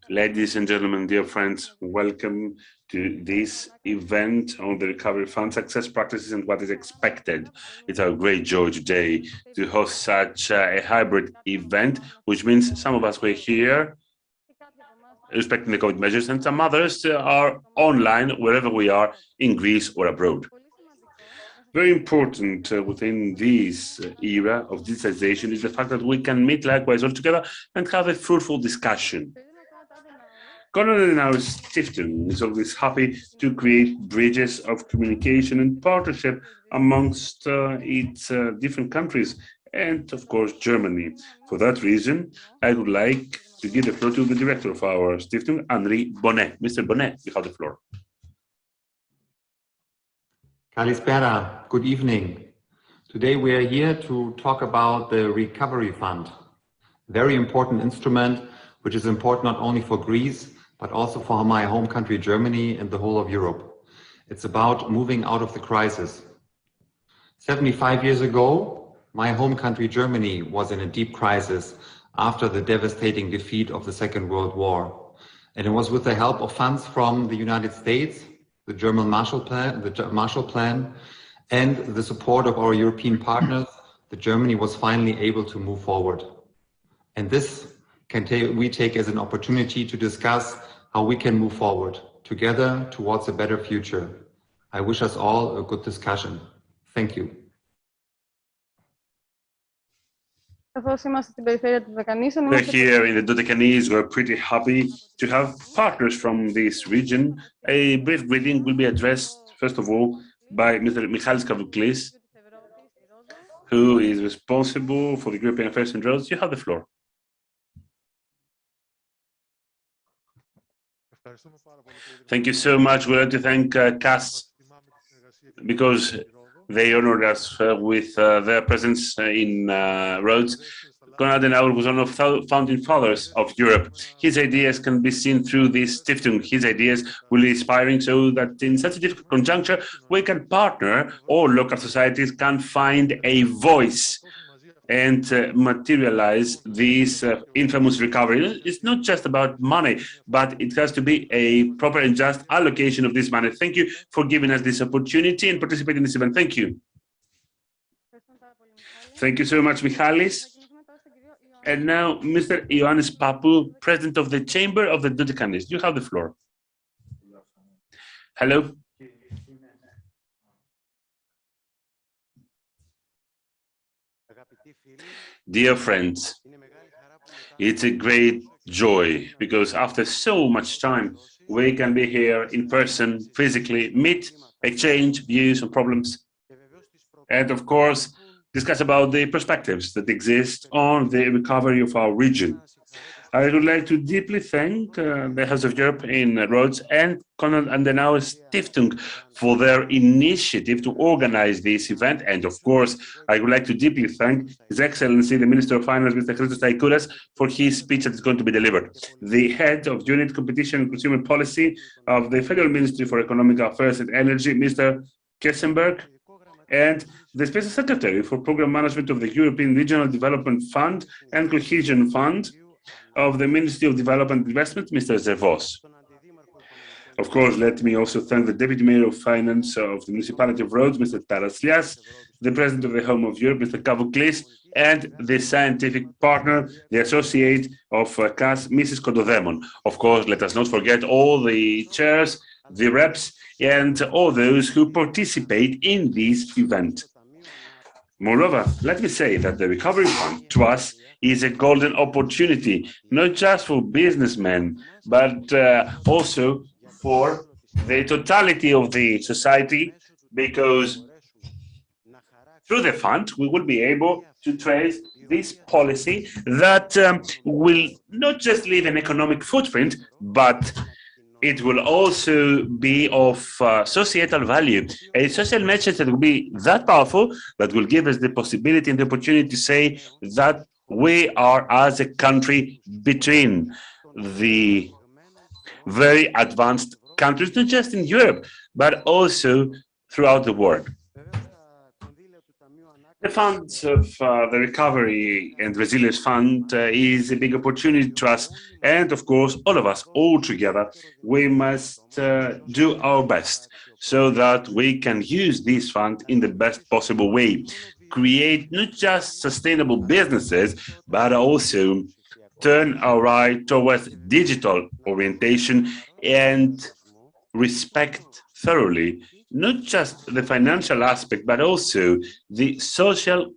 Ladies and gentlemen, dear friends, welcome to this event on the Recovery Fund Success Practices and what is expected. It's our great joy today to host such a hybrid event, which means some of us were here respecting the COVID measures and some others are online wherever we are in Greece or abroad. Very important within this era of digitalization is the fact that we can meet likewise all together and have a fruitful discussion. Kontodaimon Stiftung is always happy to create bridges of communication and partnership amongst its different countries and, of course, Germany. For that reason, I would like to give the floor to the director of our Stiftung, Henri Bonnet. Mr. Bonnet, you have the floor. Kalispera, good evening. Today we are here to talk about the Recovery Fund, very important instrument, which is important not only for Greece, but also for my home country, Germany, and the whole of Europe. It's about moving out of the crisis. 75 years ago, my home country, Germany, was in a deep crisis after the devastating defeat of the Second World War. And it was with the help of funds from the United States, the German Marshall Plan, and the support of our European partners, that Germany was finally able to move forward. And this we take as an opportunity to discuss how we can move forward together towards a better future. I wish us all a good discussion. Thank you. We're here in the Dodecanese. We're pretty happy to have partners from this region. A brief greeting will be addressed, first of all, by Mr. Michalis Kavuklis, who is responsible for the European Affairs in Rhodes. You have the floor. Thank you so much. We'd like to thank CAS because they honored us with their presence in Rhodes. Konrad Adenauer was one of the founding fathers of Europe. His ideas can be seen through this Stiftung. His ideas will be inspiring so that in such a difficult conjuncture, we can partner, all local societies can find a voice and materialize this infamous recovery. It's not just about money, but it has to be a proper and just allocation of this money. Thank you for giving us this opportunity and participating in this event. Thank you. Thank you so much, Michalis. And now, Mr. Ioannis Papou, President of the Chamber of the Dodecanese. You have the floor. Hello. Dear friends, it's a great joy because after so much time, we can be here in person, physically, meet, exchange views on problems, and of course, discuss about the perspectives that exist on the recovery of our region. I would like to deeply thank the House of Europe in Rhodes and Konrad Adenauer Stiftung for their initiative to organize this event. And of course, I would like to deeply thank His Excellency, the Minister of Finance, Mr. Christos Staikouras, for his speech that is going to be delivered. The head of Unit Competition and Consumer Policy of the Federal Ministry for Economic Affairs and Energy, Mr. Käseberg, and the Special Secretary for Program Management of the European Regional Development Fund and Cohesion Fund of the Ministry of Development and Investment, Mr. Zervos. Of course, let me also thank the Deputy Mayor of Finance of the Municipality of Rhodes, Mr. Taraslias, the President of the Home of Europe, Mr. Kavuklis, and the scientific partner, the Associate of CAS, Mrs. Kontodaimon. Of course, let us not forget all the chairs, the reps, and all those who participate in this event. Moreover, let me say that the Recovery Fund, to us, is a golden opportunity, not just for businessmen, but also for the totality of the society, because through the fund, we will be able to trace this policy that will not just leave an economic footprint, but it will also be of societal value, a social message that will be that powerful, that will give us the possibility and the opportunity to say that we are, as a country, between the very advanced countries, not just in Europe, but also throughout the world. The fund of the Recovery and Resilience Fund is a big opportunity to us, and of course, all of us, all together, we must do our best so that we can use this fund in the best possible way, create not just sustainable businesses, but also turn our eye towards digital orientation and respect thoroughly not just the financial aspect, but also the social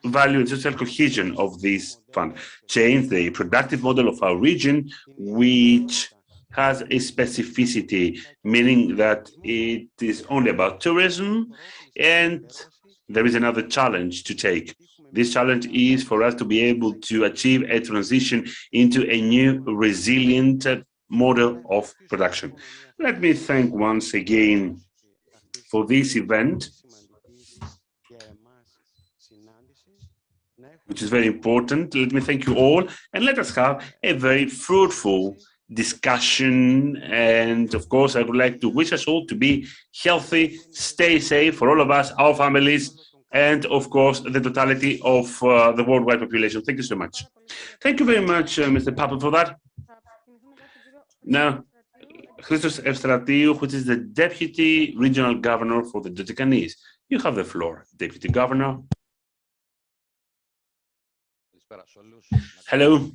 value and social cohesion of this fund. Change the productive model of our region, which has a specificity, meaning that it is only about tourism, and there is another challenge to take. This challenge is for us to be able to achieve a transition into a new resilient model of production. Let me thank once again for this event, which is very important. Let me thank you all, and let us have a very fruitful discussion. And of course, I would like to wish us all to be healthy, stay safe for all of us, our families, and of course, the totality of the worldwide population. Thank you so much. Thank you very much, Mr. Papa, for that. Now, Christos Evstratiu, which is the Deputy Regional Governor for the Dodecanese. You have the floor, Deputy Governor. Hello.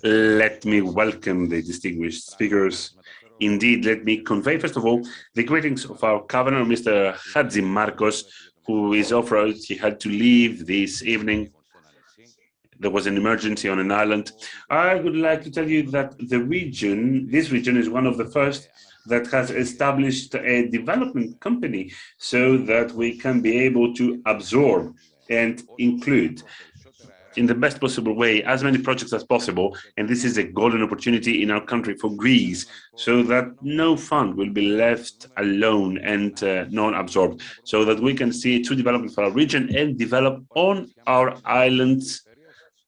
Let me welcome the distinguished speakers. Indeed, let me convey, first of all, the greetings of our Governor, Mr. Hadzi Marcos, who is off-road. He had to leave this evening. There was an emergency on an island. I would like to tell you that this region is one of the first that has established a development company so that we can be able to absorb and include in the best possible way as many projects as possible. And this is a golden opportunity in our country for Greece, so that no fund will be left alone and non-absorbed, so that we can see true development for our region and develop on our islands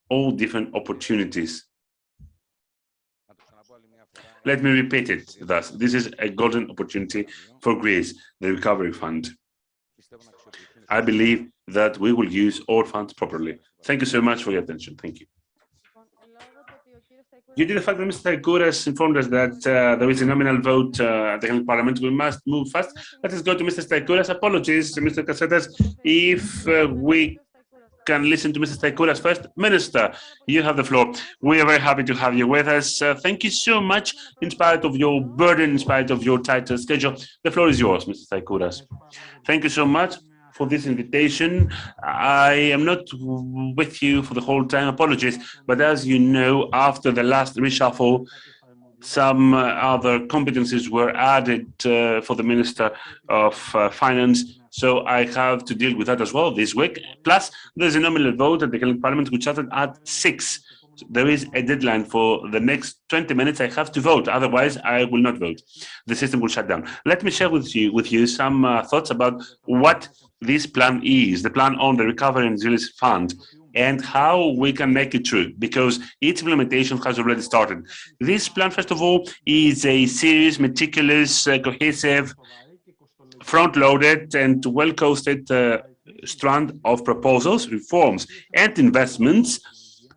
all different opportunities. Let me repeat it thus. This is a golden opportunity for Greece, the Recovery Fund. I believe that we will use all funds properly. Thank you so much for your attention. Thank you. Due to the fact that Mr. Staikouras informed us that there is a nominal vote at the Parliament, we must move fast. Let us go to Mr. Staikouras. Apologies, Mr. Kassetas, if we can listen to Mr. Staikouras first. Minister, you have the floor. We are very happy to have you with us. Thank you so much, in spite of your burden, in spite of your tight schedule. The floor is yours, Mr. Staikouras. Thank you so much for this invitation. I am not with you for the whole time. Apologies, but as you know, after the last reshuffle, some other competencies were added for the Minister of Finance. So I have to deal with that as well this week. Plus, there's a nominal vote at the Hellenic Parliament which started at 6. So there is a deadline for the next 20 minutes. I have to vote. Otherwise, I will not vote. The system will shut down. Let me share with you some thoughts about what this plan is, the plan on the Recovery and Resilience Fund, and how we can make it true, because its implementation has already started. This plan, first of all, is a serious, meticulous, cohesive, front-loaded and well-costed strand of proposals, reforms and investments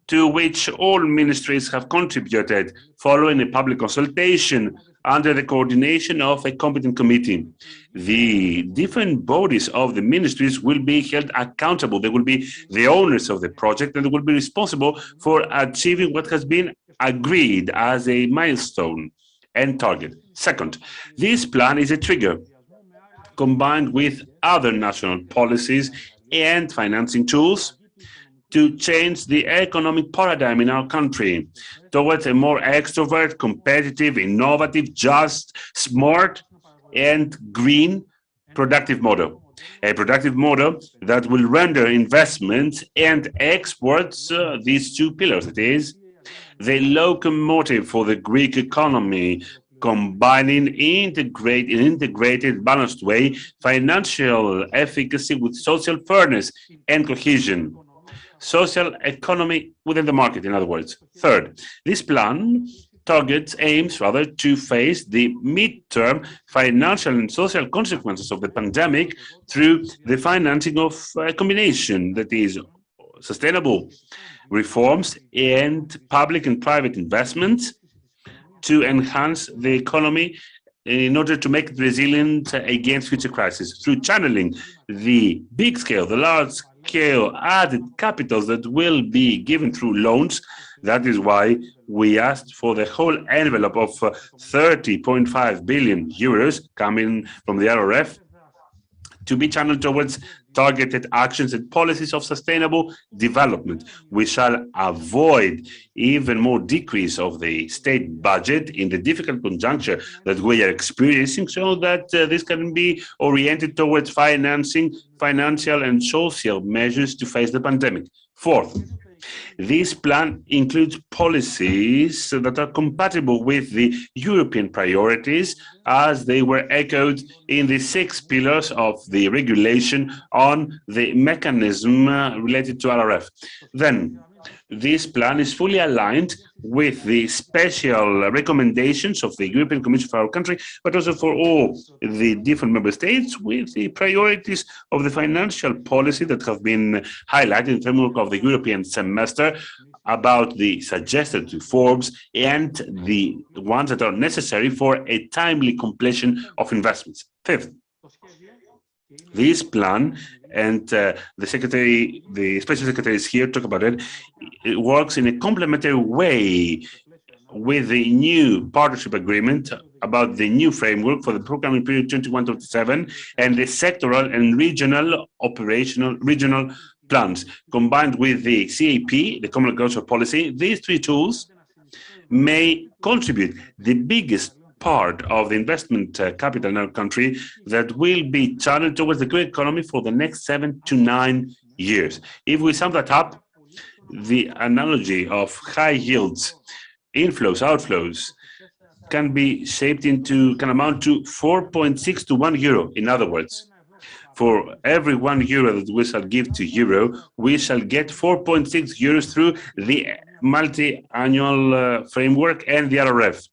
to which all ministries have contributed following a public consultation under the coordination of a competent committee. The different bodies of the ministries will be held accountable. They will be the owners of the project, and they will be responsible for achieving what has been agreed as a milestone and target. Second, this plan is a trigger combined with other national policies and financing tools to change the economic paradigm in our country towards a more extrovert, competitive, innovative, just, smart, and green productive model. A productive model that will render investments and exports these two pillars. It is the locomotive for the Greek economy, combining in an integrated, balanced way, financial efficacy with social fairness and cohesion. Social economy within the market, in other words. Third, this plan aims rather to face the midterm financial and social consequences of the pandemic through the financing of a combination that is sustainable reforms and public and private investments to enhance the economy in order to make it resilient against future crises, through channeling the large-scale added capitals that will be given through loans. That is why we asked for the whole envelope of 30.5 billion euros coming from the RRF to be channeled towards targeted actions and policies of sustainable development. We shall avoid even more decrease of the state budget in the difficult conjuncture that we are experiencing, so that this can be oriented towards financing financial and social measures to face the pandemic. Fourth, this plan includes policies that are compatible with the European priorities as they were echoed in the 6 pillars of the regulation on the mechanism related to RRF. Then, this plan is fully aligned with the special recommendations of the European Commission for our country, but also for all the different member states, with the priorities of the financial policy that have been highlighted in the framework of the European semester about the suggested reforms and the ones that are necessary for a timely completion of investments. Fifth, this plan, and the special secretary is here to talk about it, it works in a complementary way with the new partnership agreement about the new framework for the programming period 21-27 and the sectoral and regional regional plans. Combined with the CAP, the Common Agricultural Policy, these three tools may contribute the biggest part of the investment capital in our country that will be channeled towards the green economy for the next 7 to 9 years. If we sum that up, the analogy of high yields, inflows, outflows, can be shaped into, can amount to 4.6 to 1 euro. In other words, for every 1 euro that we shall give to euro, we shall get 4.6 euros through the multi-annual framework and the RRF.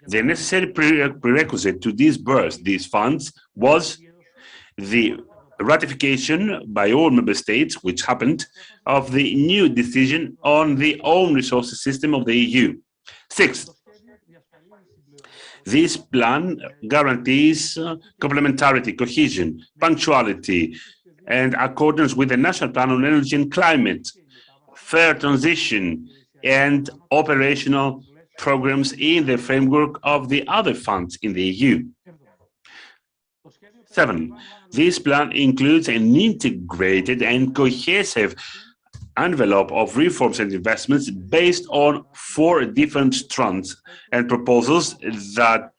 The necessary prerequisite to disburse these funds was the ratification by all member states, which happened, of the new decision on the own resources system of the EU. Sixth, this plan guarantees complementarity, cohesion, punctuality, and accordance with the National Plan on Energy and Climate, fair transition, and operational programs in the framework of the other funds in the EU. 7. This plan includes an integrated and cohesive envelope of reforms and investments based on 4 different strands and proposals that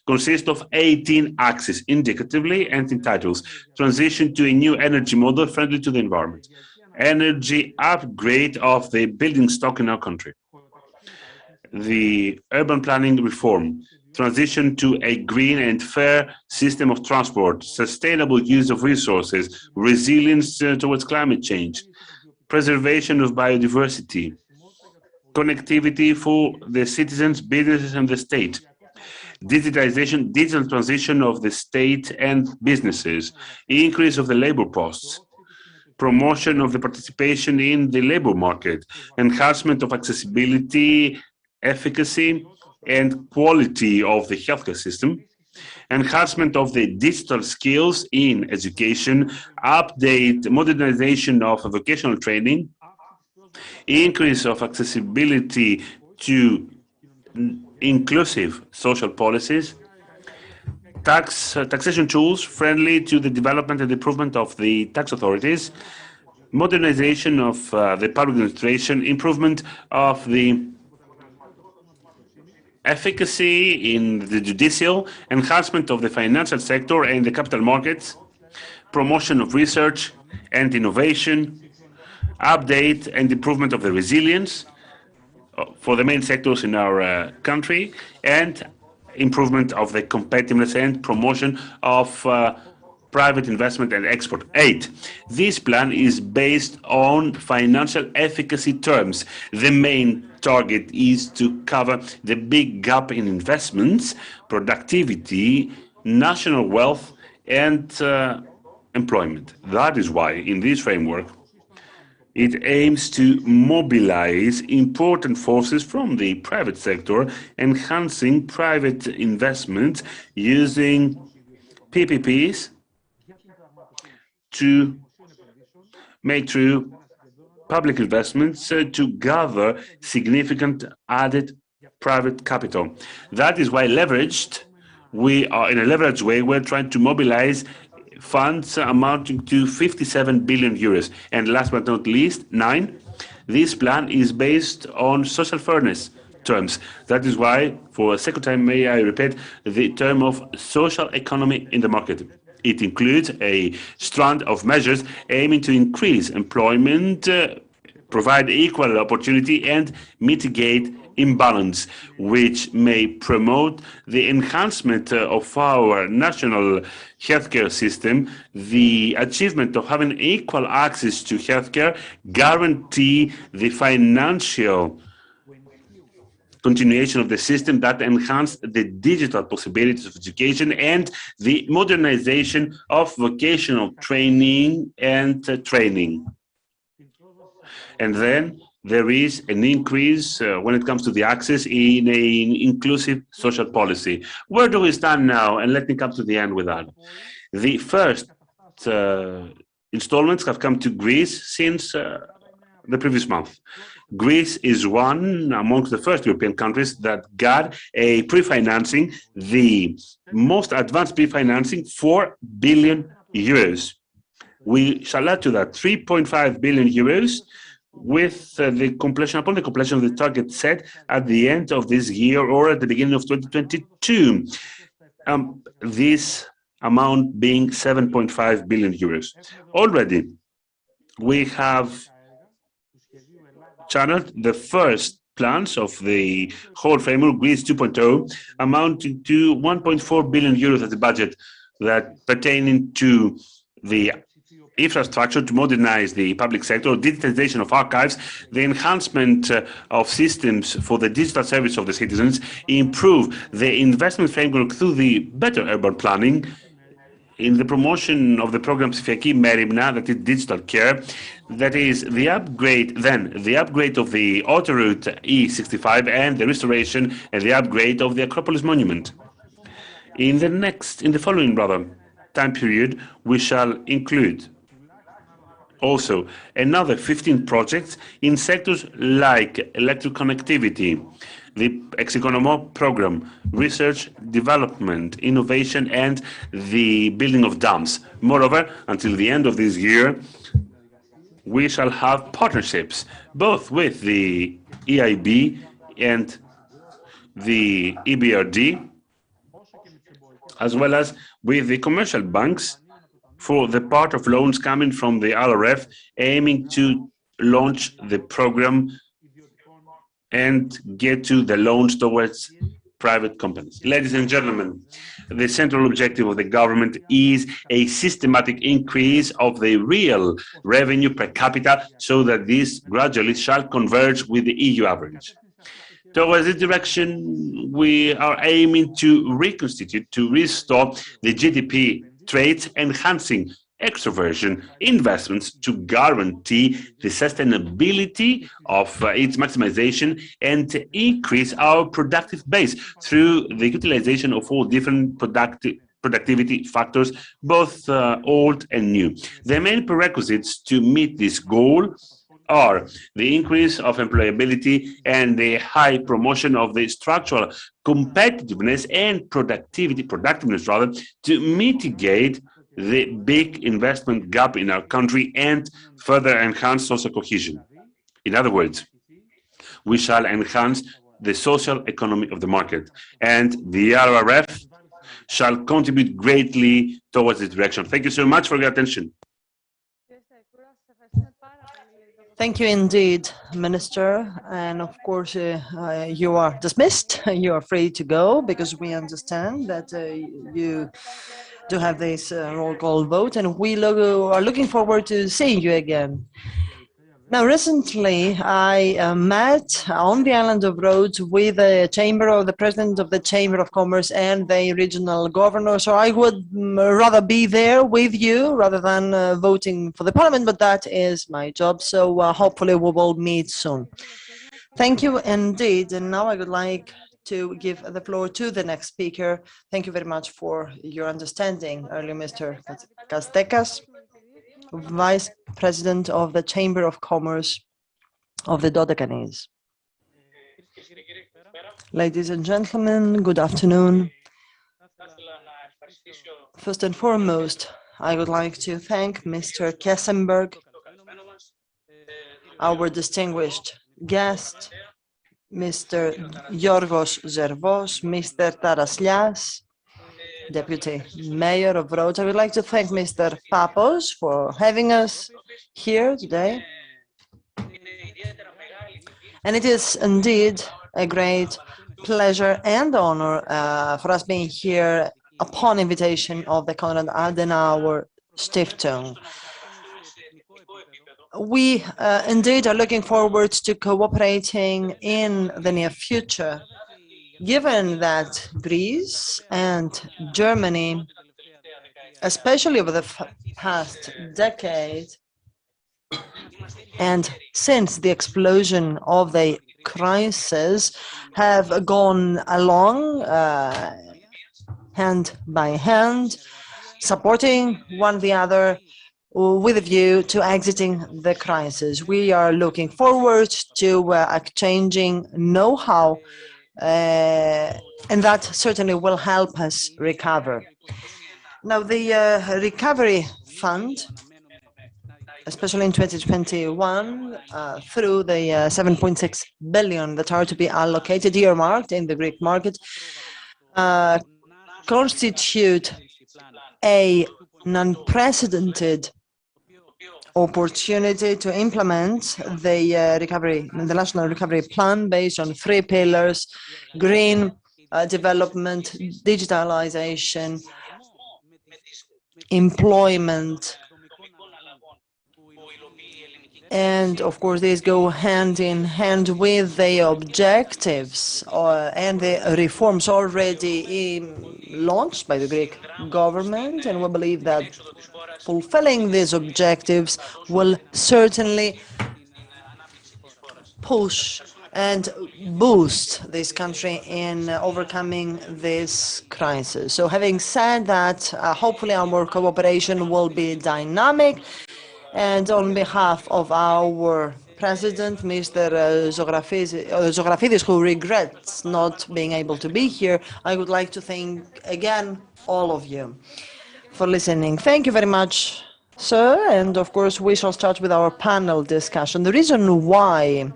consist of 18 axes, indicatively and in titles. Transition to a new energy model friendly to the environment. Energy upgrade of the building stock in our country. The urban planning reform, transition to a green and fair system of transport, sustainable use of resources, resilience towards climate change, preservation of biodiversity, connectivity for the citizens, businesses, and the state, digitalization, digital transition of the state and businesses, increase of the labor costs, promotion of the participation in the labor market, enhancement of accessibility, efficacy and quality of the healthcare system, enhancement of the digital skills in education, update, modernization of vocational training, increase of accessibility to inclusive social policies, taxation tools friendly to the development and improvement of the tax authorities, modernization of the public administration, improvement of the efficacy in the judicial, enhancement of the financial sector and the capital markets, promotion of research and innovation, update and improvement of the resilience for the main sectors in our country, and improvement of the competitiveness and promotion of private investment and export aid. This plan is based on financial efficacy terms. The main target is to cover the big gap in investments, productivity, national wealth, and employment. That is why, in this framework, it aims to mobilize important forces from the private sector, enhancing private investment using PPPs to make true public investments to gather significant added private capital. That is why we are in a leveraged way, we're trying to mobilize funds amounting to 57 billion euros. And last but not least, 9, this plan is based on social fairness terms. That is why, for a second time, may I repeat the term of social economy in the market. It includes a strand of measures aiming to increase employment, provide equal opportunity, and mitigate imbalance, which may promote the enhancement of our national healthcare system, the achievement of having equal access to healthcare, guarantee the financial continuation of the system that enhance the digital possibilities of education, and the modernization of vocational training and training. And then there is an increase when it comes to the access in an inclusive social policy. Where do we stand now? And let me come to the end with that. The first installments have come to Greece since the previous month. Greece is one amongst the first European countries that got a pre-financing, the most advanced pre-financing, 4 billion euros. We shall add to that 3.5 billion euros with the completion, upon the completion of the target set at the end of this year or at the beginning of 2022. This amount being 7.5 billion euros. Already, we have channeled the first plans of the whole framework, Greece 2.0, amounting to 1.4 billion euros as the budget that pertaining to the infrastructure to modernize the public sector, digitalization of archives, the enhancement of systems for the digital service of the citizens, improve the investment framework through the better urban planning, in the promotion of the program Ψηφιακή Μέριμνα, that is digital care, that is the upgrade of the autoroute E65 and the restoration and the upgrade of the Acropolis monument. In the following time period, we shall include also another 15 projects in sectors like electric connectivity, the Execonomo program, research, development, innovation, and the building of dams. Moreover, until the end of this year, we shall have partnerships, both with the EIB and the EBRD, as well as with the commercial banks for the part of loans coming from the RRF, aiming to launch the program and get to the loans towards private companies. Ladies and gentlemen, the central objective of the government is a systematic increase of the real revenue per capita so that this gradually shall converge with the EU average. Towards this direction, we are aiming to reconstitute, to restore the GDP traits, enhancing extroversion investments to guarantee the sustainability of its maximization and increase our productive base through the utilization of all different productivity factors, both old and new. The main prerequisites to meet this goal are the increase of employability and the high promotion of the structural competitiveness and productiveness to mitigate the big investment gap in our country and further enhance social cohesion. In other words, we shall enhance the social economy of the market, and the RRF shall contribute greatly towards this direction. Thank you so much for your attention. Thank you indeed, Minister. And of course, you are dismissed. You are free to go because we understand that you to have this roll call vote, and we are looking forward to seeing you again. Now, recently, I met on the island of Rhodes with the president of the Chamber of Commerce and the regional governor. So I would rather be there with you rather than voting for the parliament, but that is my job. So hopefully we will meet soon. Thank you indeed. And now I would like to give the floor to the next speaker. Thank you very much for your understanding earlier, Mr. Kastekas, Vice President of the Chamber of Commerce of the Dodecanese. Ladies and gentlemen, good afternoon. First and foremost, I would like to thank Mr. Käseberg, our distinguished guest, Mr. Georgios Zervos, Mr. Taraslias, Deputy Mayor of Rhodes. I would like to thank Mr. Papos for having us here today. And it is indeed a great pleasure and honor for us being here upon invitation of the Konrad Adenauer Stiftung. We indeed are looking forward to cooperating in the near future. Given that Greece and Germany, especially over the past decade, and since the explosion of the crisis, have gone along hand by hand, supporting one the other with a view to exiting the crisis. We are looking forward to exchanging know-how, and that certainly will help us recover. Now, the recovery fund, especially in 2021, through the 7.6 billion that are to be allocated, earmarked in the Greek market, constitute an unprecedented opportunity to implement the National Recovery Plan based on 3 pillars: green development, digitalization, employment. And of course, these go hand in hand with the objectives and the reforms already launched by the Greek government. And we believe that fulfilling these objectives will certainly push and boost this country in overcoming this crisis. So having said that, hopefully our cooperation will be dynamic. And on behalf of our president, Mr. Zografidis, who regrets not being able to be here, I would like to thank again all of you for listening. Thank you very much, sir. And of course, we shall start with our panel discussion. The reason why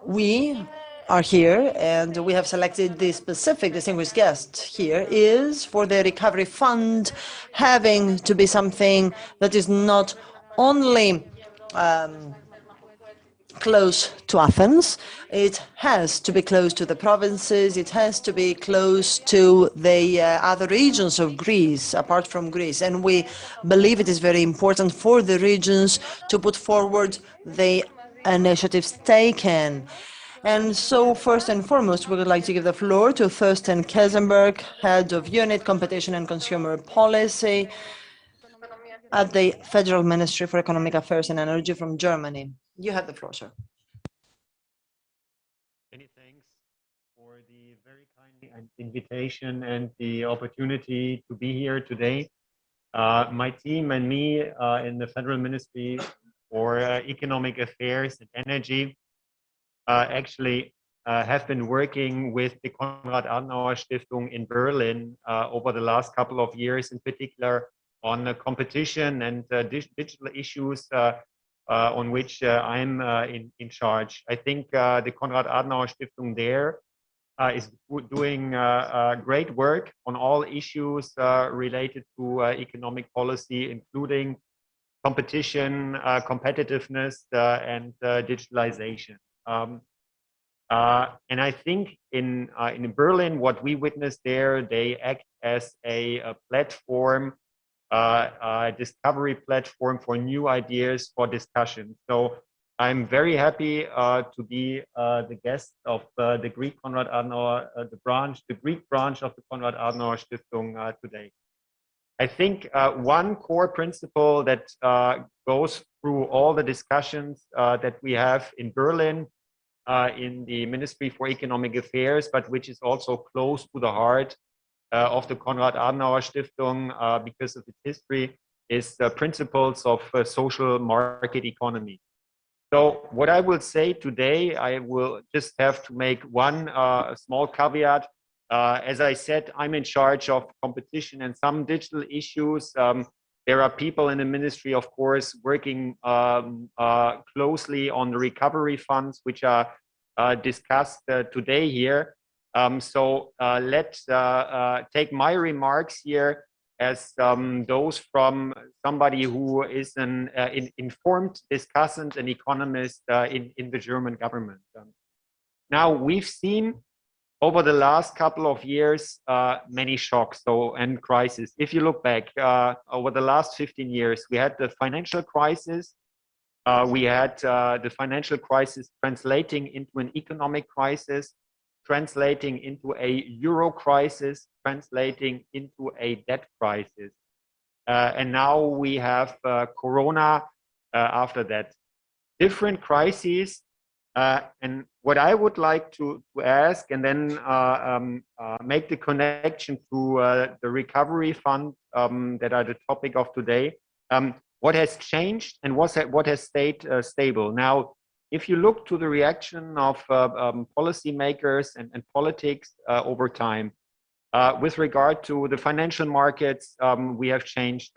we are here and we have selected the specific distinguished guest here is for the recovery fund having to be something that is not only close to Athens, it has to be close to the provinces, it has to be close to the other regions of Greece, apart from Greece. And we believe it is very important for the regions to put forward the initiatives taken. And so, first and foremost, we would like to give the floor to Thorsten Käseberg, Head of Unit Competition and Consumer Policy at the Federal Ministry for Economic Affairs and Energy from Germany. You have the floor, sir. Many thanks for the very kind invitation and the opportunity to be here today. My team and me in the Federal Ministry for Economic Affairs and Energy actually have been working with the Konrad Adenauer Stiftung in Berlin over the last couple of years, in particular on competition and digital issues on which I'm in charge. I think the Konrad Adenauer Stiftung there is doing great work on all issues related to economic policy, including competition, competitiveness, and digitalization. And I think in Berlin, what we witnessed there, they act as a platform, a discovery platform for new ideas, for discussion. So I'm very happy to be the guest of the Greek Konrad Adenauer, the Greek branch of the Konrad Adenauer Stiftung today. I think one core principle that goes through all the discussions that we have in Berlin, in the Ministry for Economic Affairs, but which is also close to the heart of the Konrad Adenauer Stiftung because of its history, is the principles of social market economy. So what I will say today, I will just have to make one small caveat. As I said, I'm in charge of competition and some digital issues. There are people in the ministry, of course, working closely on the recovery funds, which are discussed today here. So let's take my remarks here as those from somebody who is an informed discussant and economist in the German government. Now, we've seen over the last couple of years many shocks and crises. If you look back over the last 15 years, we had the financial crisis. We had the financial crisis translating into an economic crisis, translating into a euro crisis, translating into a debt crisis. And now we have Corona after that. Different crises. And what I would like to ask and then make the connection to the recovery fund that are the topic of today. What has changed and what has stayed stable? Now, if you look to the reaction of policymakers and politics over time, with regard to the financial markets, we have changed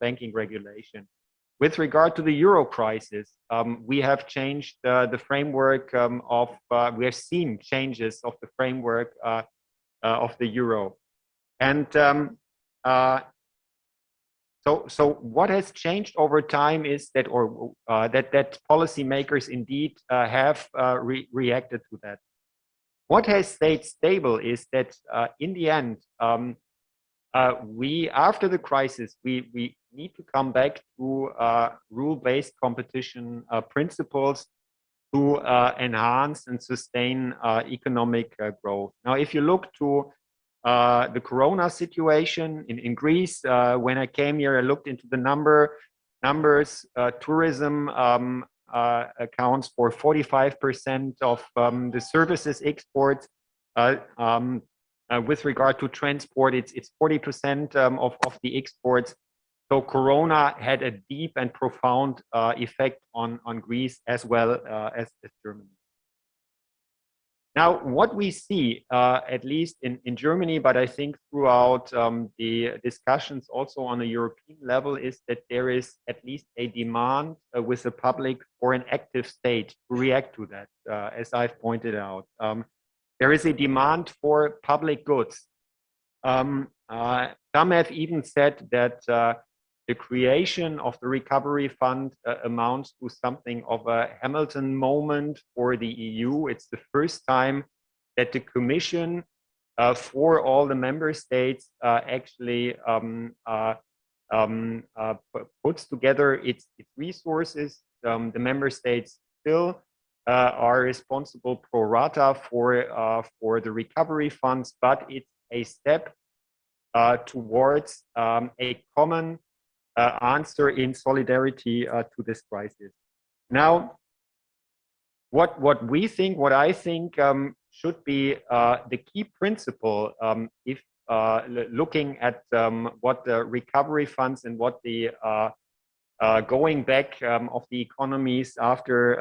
banking regulation. With regard to the euro crisis, we have changed the framework we have seen changes of the framework of the euro. And so what has changed over time is that, that policymakers indeed have reacted to that. What has stayed stable is that in the end, after the crisis, we need to come back to rule-based competition principles to enhance and sustain economic growth. Now, if you look to the Corona situation in Greece, when I came here, I looked into the numbers. Tourism accounts for 45% of the services exports. With regard to transport, it's 40% of the exports. So Corona had a deep and profound effect on Greece as well as Germany. Now, what we see, at least in Germany, but I think throughout the discussions also on a European level, is that there is at least a demand with the public for an active state to react to that, as I've pointed out. There is a demand for public goods. Some have even said that the creation of the recovery fund amounts to something of a Hamilton moment for the EU. It's the first time that the Commission for all the member states actually puts together its resources. The member states still are responsible pro rata for the recovery funds, but it's a step towards a common answer in solidarity to this crisis. Now, what I think should be the key principle if looking at what the recovery funds and what the going back of the economies after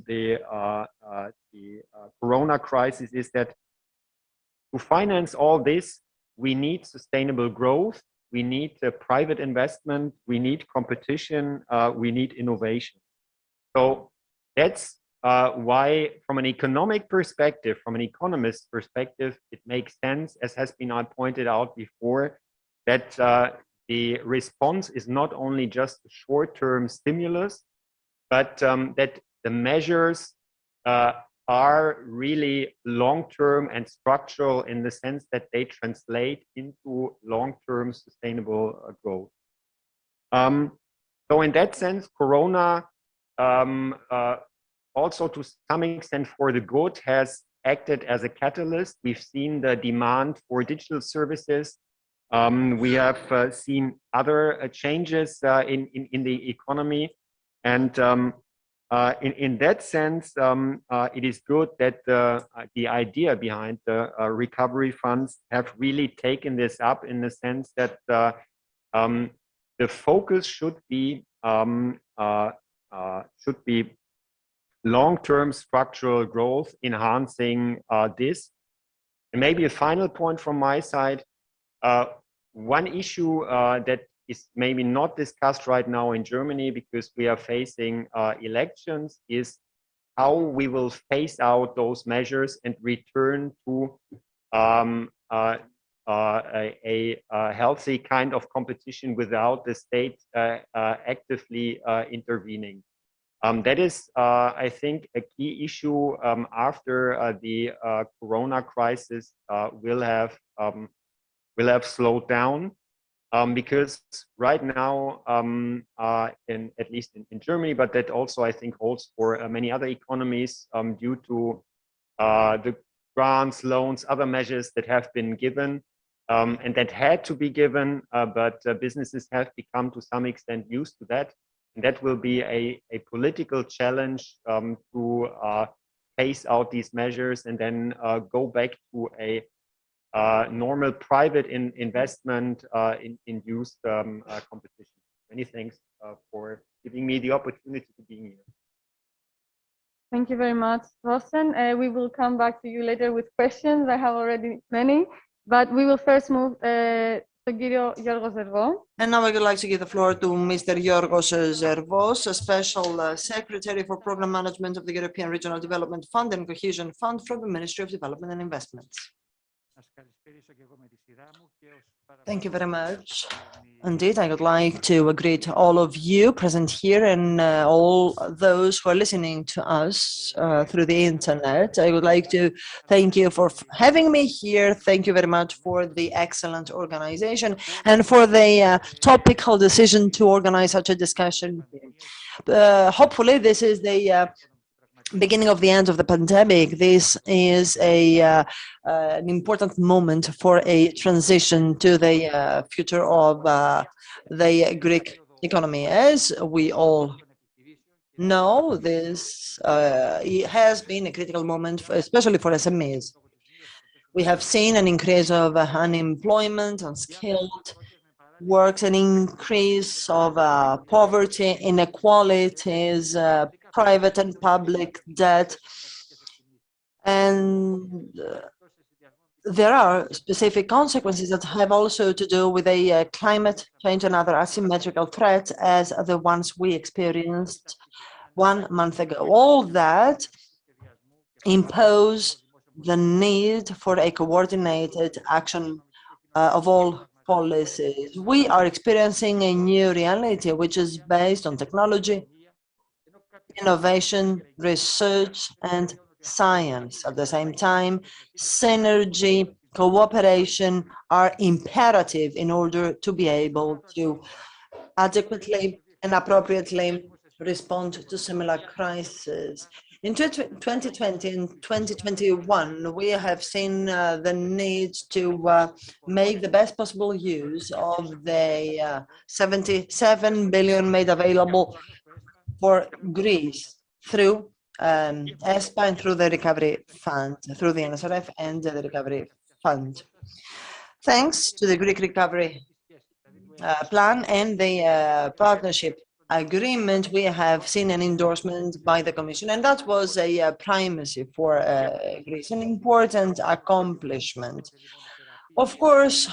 the Corona crisis is that to finance all this, we need sustainable growth. We need private investment, we need competition, we need innovation. So that's why, from an economic perspective, from an economist's perspective, it makes sense, as has been pointed out before, that the response is not only just a short-term stimulus, but that the measures are really long-term and structural in the sense that they translate into long-term sustainable growth. So in that sense, Corona also to some extent for the good has acted as a catalyst. We've seen the demand for digital services. We have seen other changes in the economy. And in that sense, it is good that the idea behind the recovery funds have really taken this up in the sense that the focus should be long-term structural growth, enhancing this. And maybe a final point from my side, one issue that is maybe not discussed right now in Germany because we are facing elections is how we will phase out those measures and return to a healthy kind of competition without the state actively intervening. That is, I think, a key issue after the Corona crisis will have slowed down, because right now, at least in Germany, but that also I think holds for many other economies, due to the grants, loans, other measures that have been given and that had to be given, but businesses have become to some extent used to that. And that will be a political challenge to phase out these measures and then go back to a normal private investment induced competition. Many thanks for giving me the opportunity to be here. Thank you very much, Thorsten. We will come back to you later with questions. I have already many, but we will first move στον κύριο Georgios Zervos. And now I would like to give the floor to Mr. Georgios Zervos, a Special Secretary for Program Management of the European Regional Development Fund and Cohesion Fund from the Ministry of Development and Investments. Thank you very much. Indeed, I would like to greet all of you present here and all those who are listening to us through the internet. I would like to thank you for having me here. Thank you very much for the excellent organization and for the topical decision to organize such a discussion. Hopefully, this is the beginning of the end of the pandemic. This is an important moment for a transition to the future of the Greek economy. As we all know, this has been a critical moment, especially for SMEs. We have seen an increase of unemployment, unskilled works, an increase of poverty, inequalities, private and public debt, and there are specific consequences that have also to do with a climate change and other asymmetrical threats as the ones we experienced 1 month ago. All that impose the need for a coordinated action of all policies. We are experiencing a new reality which is based on technology, innovation, research, and science. At the same time, synergy, cooperation are imperative in order to be able to adequately and appropriately respond to similar crises. In 2020 and 2021, we have seen the need to make the best possible use of the 77 billion made available for Greece through ESPA and through the Recovery Fund, through the NSRF and the Recovery Fund. Thanks to the Greek Recovery Plan and the Partnership Agreement, we have seen an endorsement by the Commission, and that was a primacy for Greece, an important accomplishment. Of course,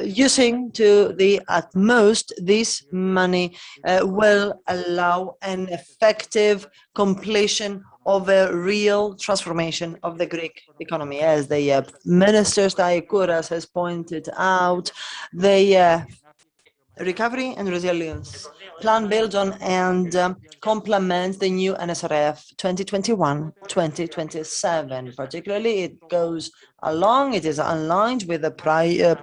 using to the utmost this money will allow an effective completion of a real transformation of the Greek economy. As the Minister Staikouras has pointed out, the recovery and resilience plan builds on and complements the new NSRF 2021-2027. Particularly, it goes along, it is aligned with the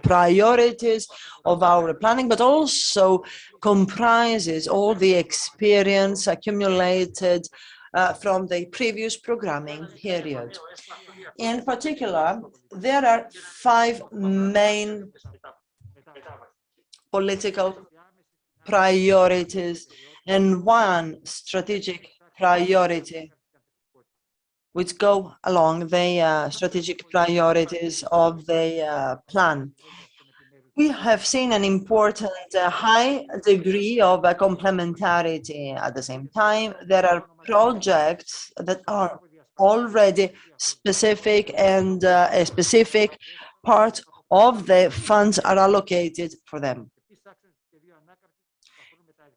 priorities of our planning, but also comprises all the experience accumulated from the previous programming period. In particular, there are 5 main political priorities and 1 strategic priority which go along the strategic priorities of the plan. We have seen an important high degree of complementarity. At the same time, there are projects that are already specific, and a specific part of the funds are allocated for them.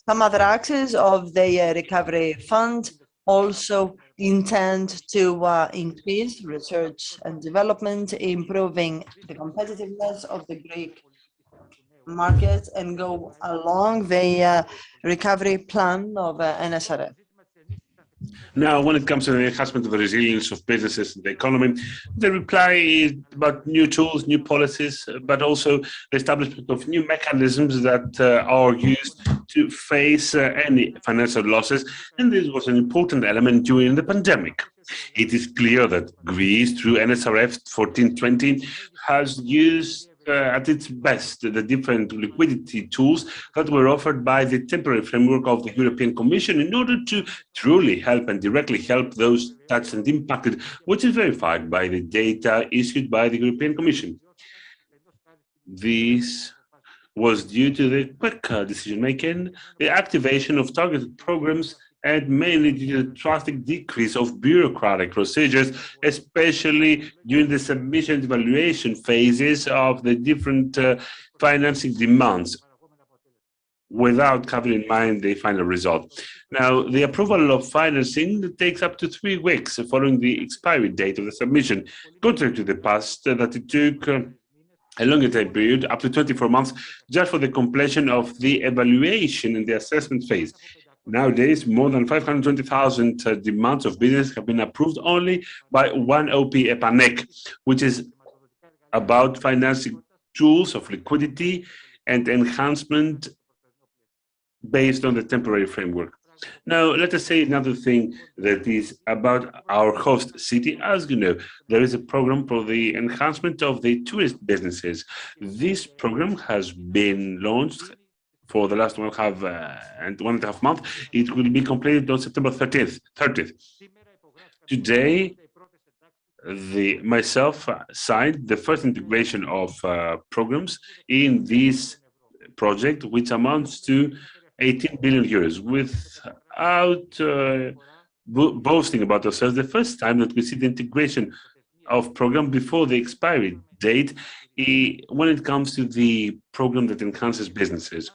Some other axes of the recovery fund also intend to increase research and development, improving the competitiveness of the Greek market, and go along the recovery plan of NSRF. Now, when it comes to the enhancement of the resilience of businesses and the economy, the reply is about new tools, new policies, but also the establishment of new mechanisms that are used to face any financial losses. And this was an important element during the pandemic. It is clear that Greece, through NSRF 1420, has used at its best the different liquidity tools that were offered by the temporary framework of the European Commission in order to truly help and directly help those touched and impacted, which is verified by the data issued by the European Commission. This was due to the quick decision-making, the activation of targeted programs, and mainly due to the drastic decrease of bureaucratic procedures, especially during the submission and evaluation phases of the different financing demands, without having in mind the final result. Now, the approval of financing takes up to 3 weeks following the expiry date of the submission, contrary to the past that it took a longer time period, up to 24 months, just for the completion of the evaluation and the assessment phase. Nowadays, more than 520,000 demands of business have been approved only by 1 OP EPANEC, which is about financing tools of liquidity and enhancement based on the temporary framework. Now, let us say another thing that is about our host city. As you know, there is a program for the enhancement of the tourist businesses. This program has been launched for the last 1.5 months. It will be completed on September 30th. Today, myself signed the first integration of programs in this project, which amounts to 18 billion euros. Without boasting about ourselves, the first time that we see the integration of program before the expiry date when it comes to the program that enhances businesses.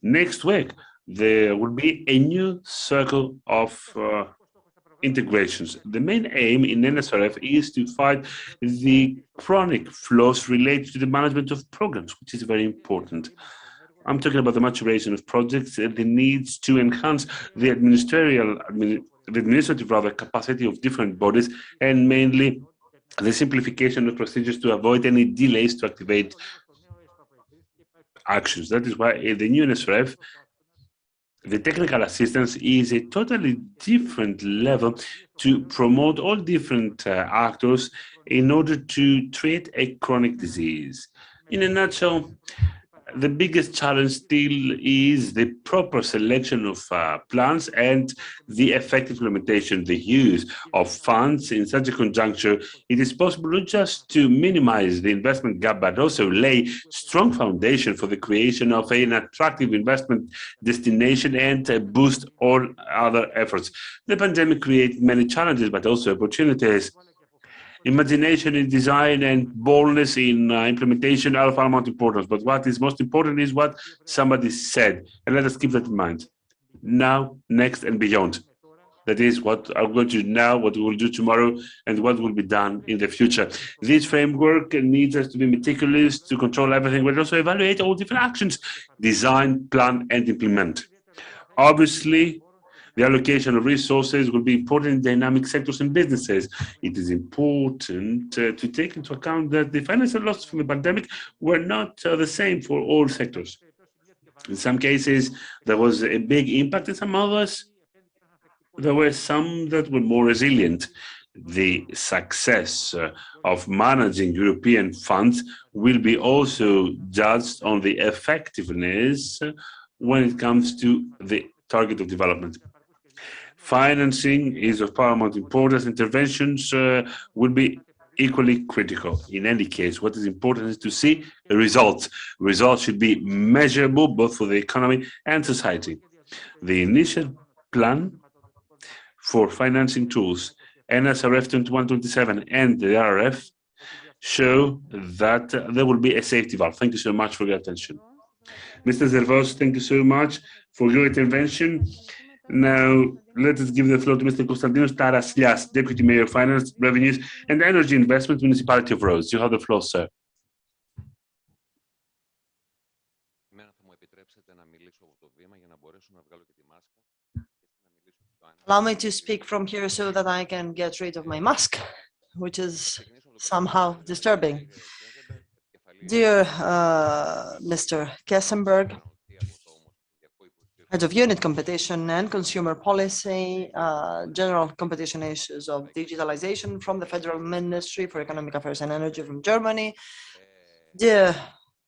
Next week, there will be a new circle of integrations. The main aim in NSRF is to fight the chronic flaws related to the management of programs, which is very important. I'm talking about the maturation of projects and the needs to enhance the administrative capacity of different bodies, and mainly the simplification of procedures to avoid any delays to activate actions. That is why the new NSRF, the technical assistance is a totally different level to promote all different actors in order to treat a chronic disease. In a nutshell, the biggest challenge still is the proper selection of plans and the effective implementation, the use of funds in such a conjuncture. It is possible not just to minimize the investment gap, but also lay strong foundation for the creation of an attractive investment destination and boost all other efforts. The pandemic created many challenges, but also opportunities. Imagination in design and boldness in implementation are of paramount importance. But what is most important is what somebody said. And let us keep that in mind. Now, next, and beyond. That is, what I'm going to do now, what we will do tomorrow, and what will be done in the future. This framework needs us to be meticulous, to control everything, but also evaluate all different actions, design, plan, and implement. Obviously, the allocation of resources will be important in dynamic sectors and businesses. It is important to take into account that the financial losses from the pandemic were not the same for all sectors. In some cases, there was a big impact, in some others, there were some that were more resilient. The success of managing European funds will be also judged on the effectiveness when it comes to the target of development. Financing is of paramount importance. Interventions will be equally critical. In any case, what is important is to see the results. Results should be measurable both for the economy and society. The initial plan for financing tools, NSRF 2127 and the RRF, show that there will be a safety valve. Thank you so much for your attention. Mr. Zervos, thank you so much for your intervention. Now, let us give the floor to Mr. Konstantinos Taraslias, Deputy Mayor of Finance, Revenues and Energy Investment, Municipality of Rhodes. You have the floor, sir. Allow me to speak from here so that I can get rid of my mask, which is somehow disturbing. Dear Mr. Käseberg, Head of Unit Competition and Consumer Policy, General Competition Issues of Digitalisation from the Federal Ministry for Economic Affairs and Energy from Germany, dear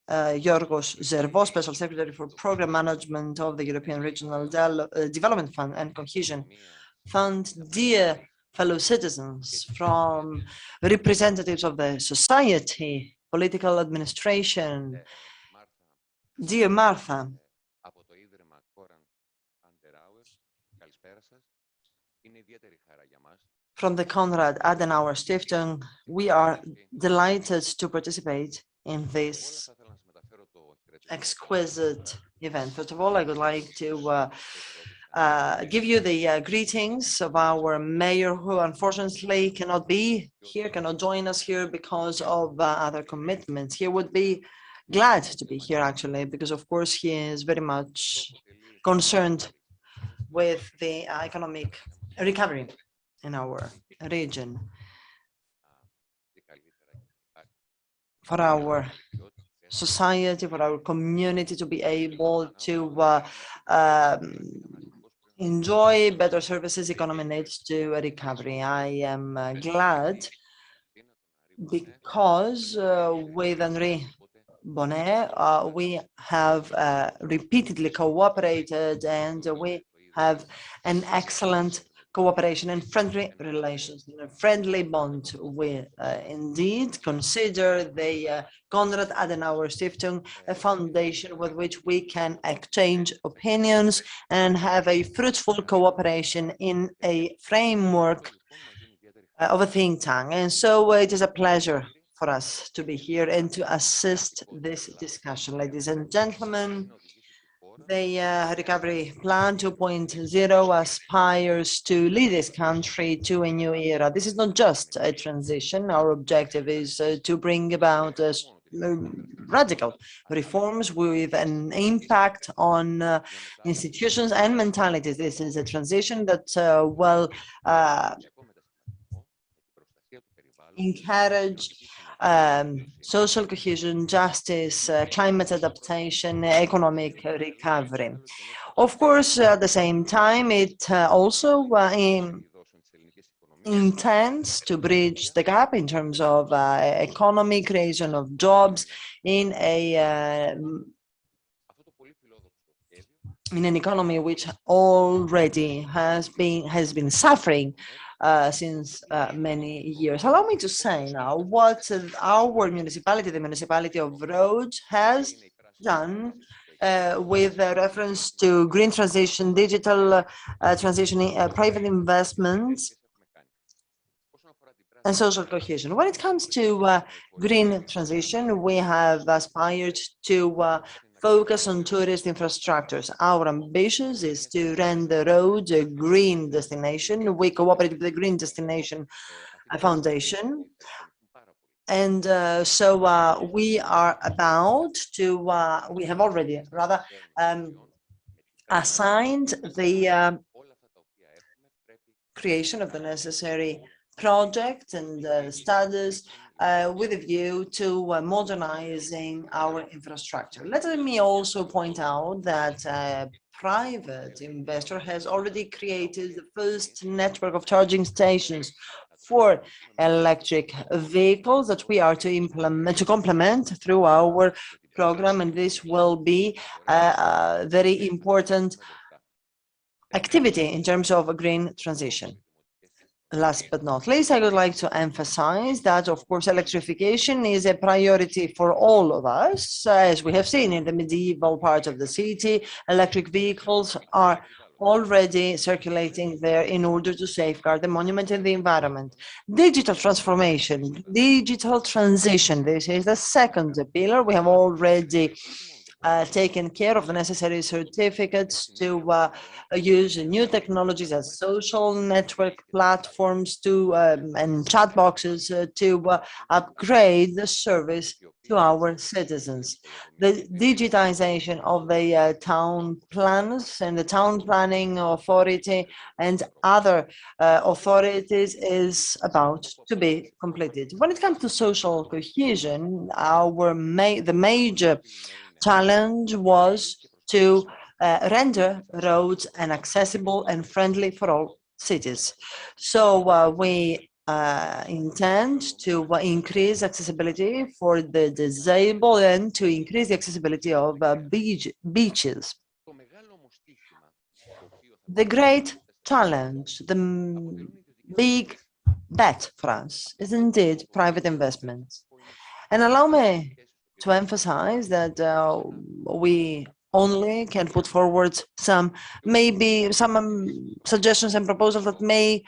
Georgios Zervos, Special Secretary for Program Management of the European Regional Development Fund and Cohesion Fund, dear fellow citizens, from representatives of the society, political administration, dear Martha, from the Konrad Adenauer Stiftung, we are delighted to participate in this exquisite event. First of all, I would like to give you the greetings of our mayor, who unfortunately cannot be here, cannot join us here because of other commitments. He would be glad to be here, actually, because of course he is very much concerned with the economic recovery in our region. For our society, for our community to be able to enjoy better services, economy needs to recovery. I am glad because with Henri Bonnet, we have repeatedly cooperated, and we have an excellent cooperation and friendly relations, and a friendly bond. We indeed consider the Konrad Adenauer Stiftung a foundation with which we can exchange opinions and have a fruitful cooperation in a framework of a think tank. And so it is a pleasure for us to be here and to assist this discussion. Ladies and gentlemen, the Recovery Plan 2.0 aspires to lead this country to a new era. This is not just a transition. Our objective is to bring about radical reforms with an impact on institutions and mentalities. This is a transition that will encourage social cohesion, justice, climate adaptation, economic recovery. Of course, at the same time, it also intends to bridge the gap in terms of economy, creation of jobs in an economy which already has been suffering since many years. Allow me to say now what our municipality, the municipality of Rhodes, has done with reference to green transition, digital transition, private investments, and social cohesion. When it comes to green transition, we have aspired to focus on tourist infrastructures. Our ambition is to render Rhodes a green destination. We cooperate with the Green Destination Foundation. And we are about to, we have already rather assigned the creation of the necessary projects and studies with a view to modernizing our infrastructure. Let me also point out that a private investor has already created the first network of charging stations for electric vehicles that we are to implement, to complement through our program, and this will be a very important activity in terms of a green transition. Last but not least, I would like to emphasize that, of course, electrification is a priority for all of us. As we have seen in the medieval part of the city, electric vehicles are already circulating there in order to safeguard the monument and the environment. Digital transformation, digital transition, this is the second pillar. We have already taken care of the necessary certificates to use new technologies as social network platforms and chat boxes to upgrade the service to our citizens. The digitization of the town plans and the town planning authority and other authorities is about to be completed. When it comes to social cohesion, the major challenge was to render roads accessible and friendly for all cities. So we intend to increase accessibility for the disabled and to increase the accessibility of beaches. The great challenge, the big bet for us is indeed private investment. And allow me to emphasize that we only can put forward some suggestions and proposals that may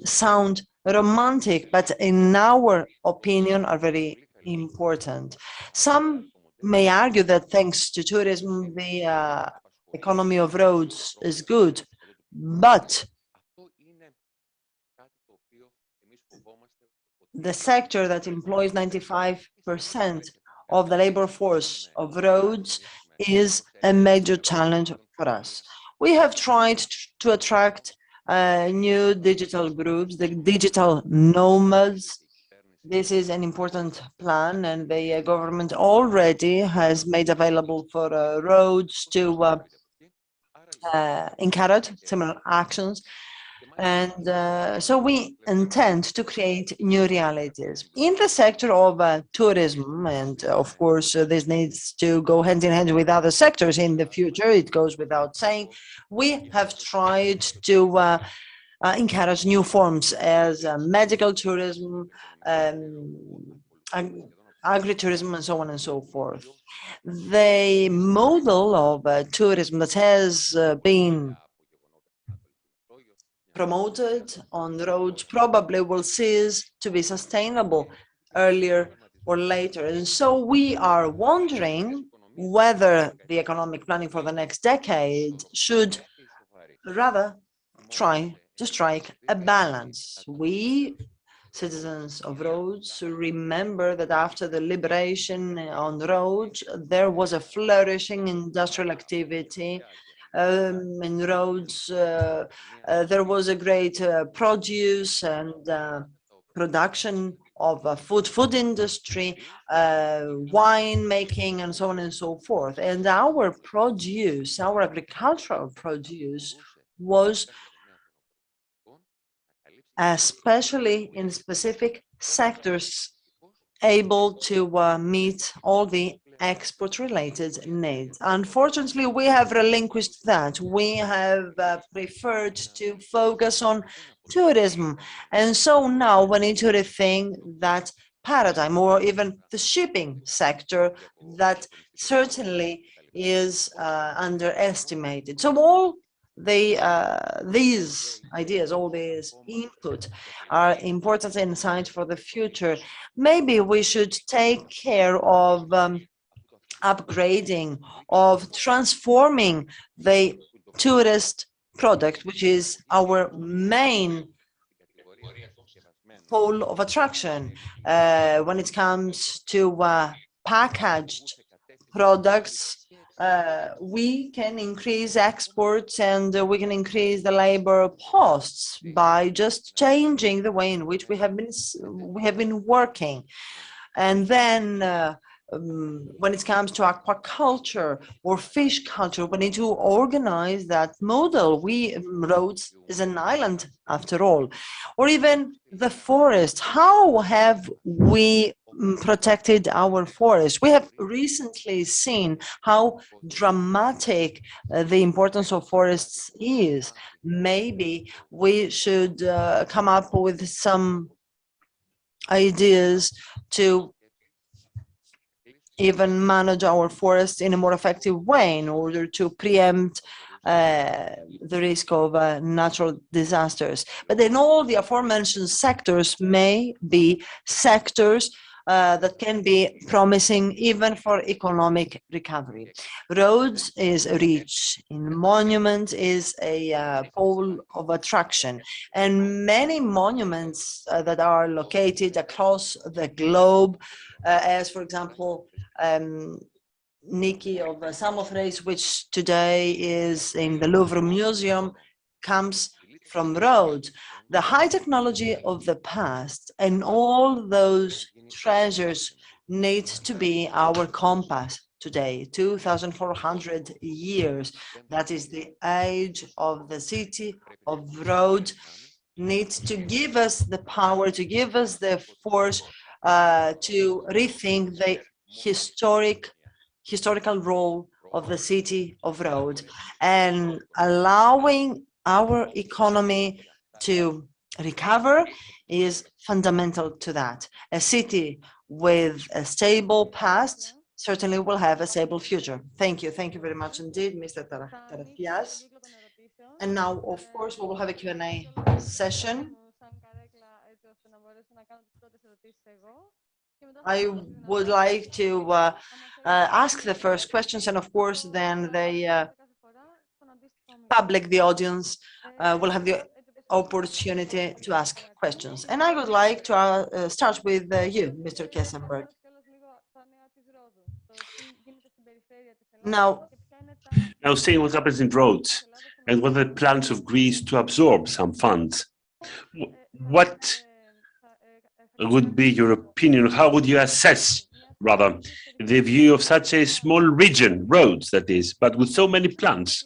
sound romantic, but in our opinion are very important. Some may argue that thanks to tourism, the economy of Rhodes is good, but the sector that employs 95% of the labor force of Rhodes is a major challenge for us. We have tried to attract new digital groups, the digital nomads. This is an important plan, and the government already has made available for Rhodes to encourage similar actions. And so we intend to create new realities in the sector of tourism. And of course, this needs to go hand in hand with other sectors in the future. It goes without saying. We have tried to encourage new forms as medical tourism, agritourism, and so on and so forth. The model of tourism that has been promoted on Rhodes probably will cease to be sustainable earlier or later. And so we are wondering whether the economic planning for the next decade should rather try to strike a balance. We, citizens of Rhodes, remember that after the liberation on Rhodes, there was a flourishing industrial activity. In Rhodes, there was a great produce and production of food industry, wine making, and so on and so forth. And our produce, our agricultural produce, was especially in specific sectors able to meet all the export-related needs. Unfortunately, we have relinquished that. We have preferred to focus on tourism. And so now we need to rethink that paradigm, or even the shipping sector that certainly is underestimated. So all these ideas, all these input are important insights for the future. Maybe we should take care of upgrading, of transforming the tourist product, which is our main pole of attraction when it comes to packaged products. We can increase exports and we can increase the labor costs by just changing the way in which we have been working. And then when it comes to aquaculture or fish culture, we need to organize that model. Rhodes is an island after all. Or even the forest. How have we protected our forest? We have recently seen how dramatic the importance of forests is. Maybe we should come up with some ideas to even manage our forests in a more effective way in order to preempt the risk of natural disasters. But in all the aforementioned sectors may be sectors that can be promising even for economic recovery. Rhodes is rich in monuments, is a pole of attraction, and many monuments that are located across the globe, as for example, Nike of Samothrace, which today is in the Louvre Museum, comes from Rhodes. The high technology of the past and all those treasures need to be our compass today. 2,400 years, that is the age of the city of Rhodes, needs to give us the power, to give us the force to rethink the historical role of the city of Rhodes, and allowing our economy to recover is fundamental to that. A city with a stable past certainly will have a stable future. Thank you. Thank you very much indeed, Mr. Taraslias. And now, of course, we will have a Q&A session. I would like to ask the first questions, and of course, then the public, the audience, will have the opportunity to ask questions. And I would like to start with you, Mr. Käseberg. Now, seeing what happens in Rhodes and what are the plans of Greece to absorb some funds, what would be your opinion? How would you assess, rather, the view of such a small region, Rhodes that is, but with so many plans?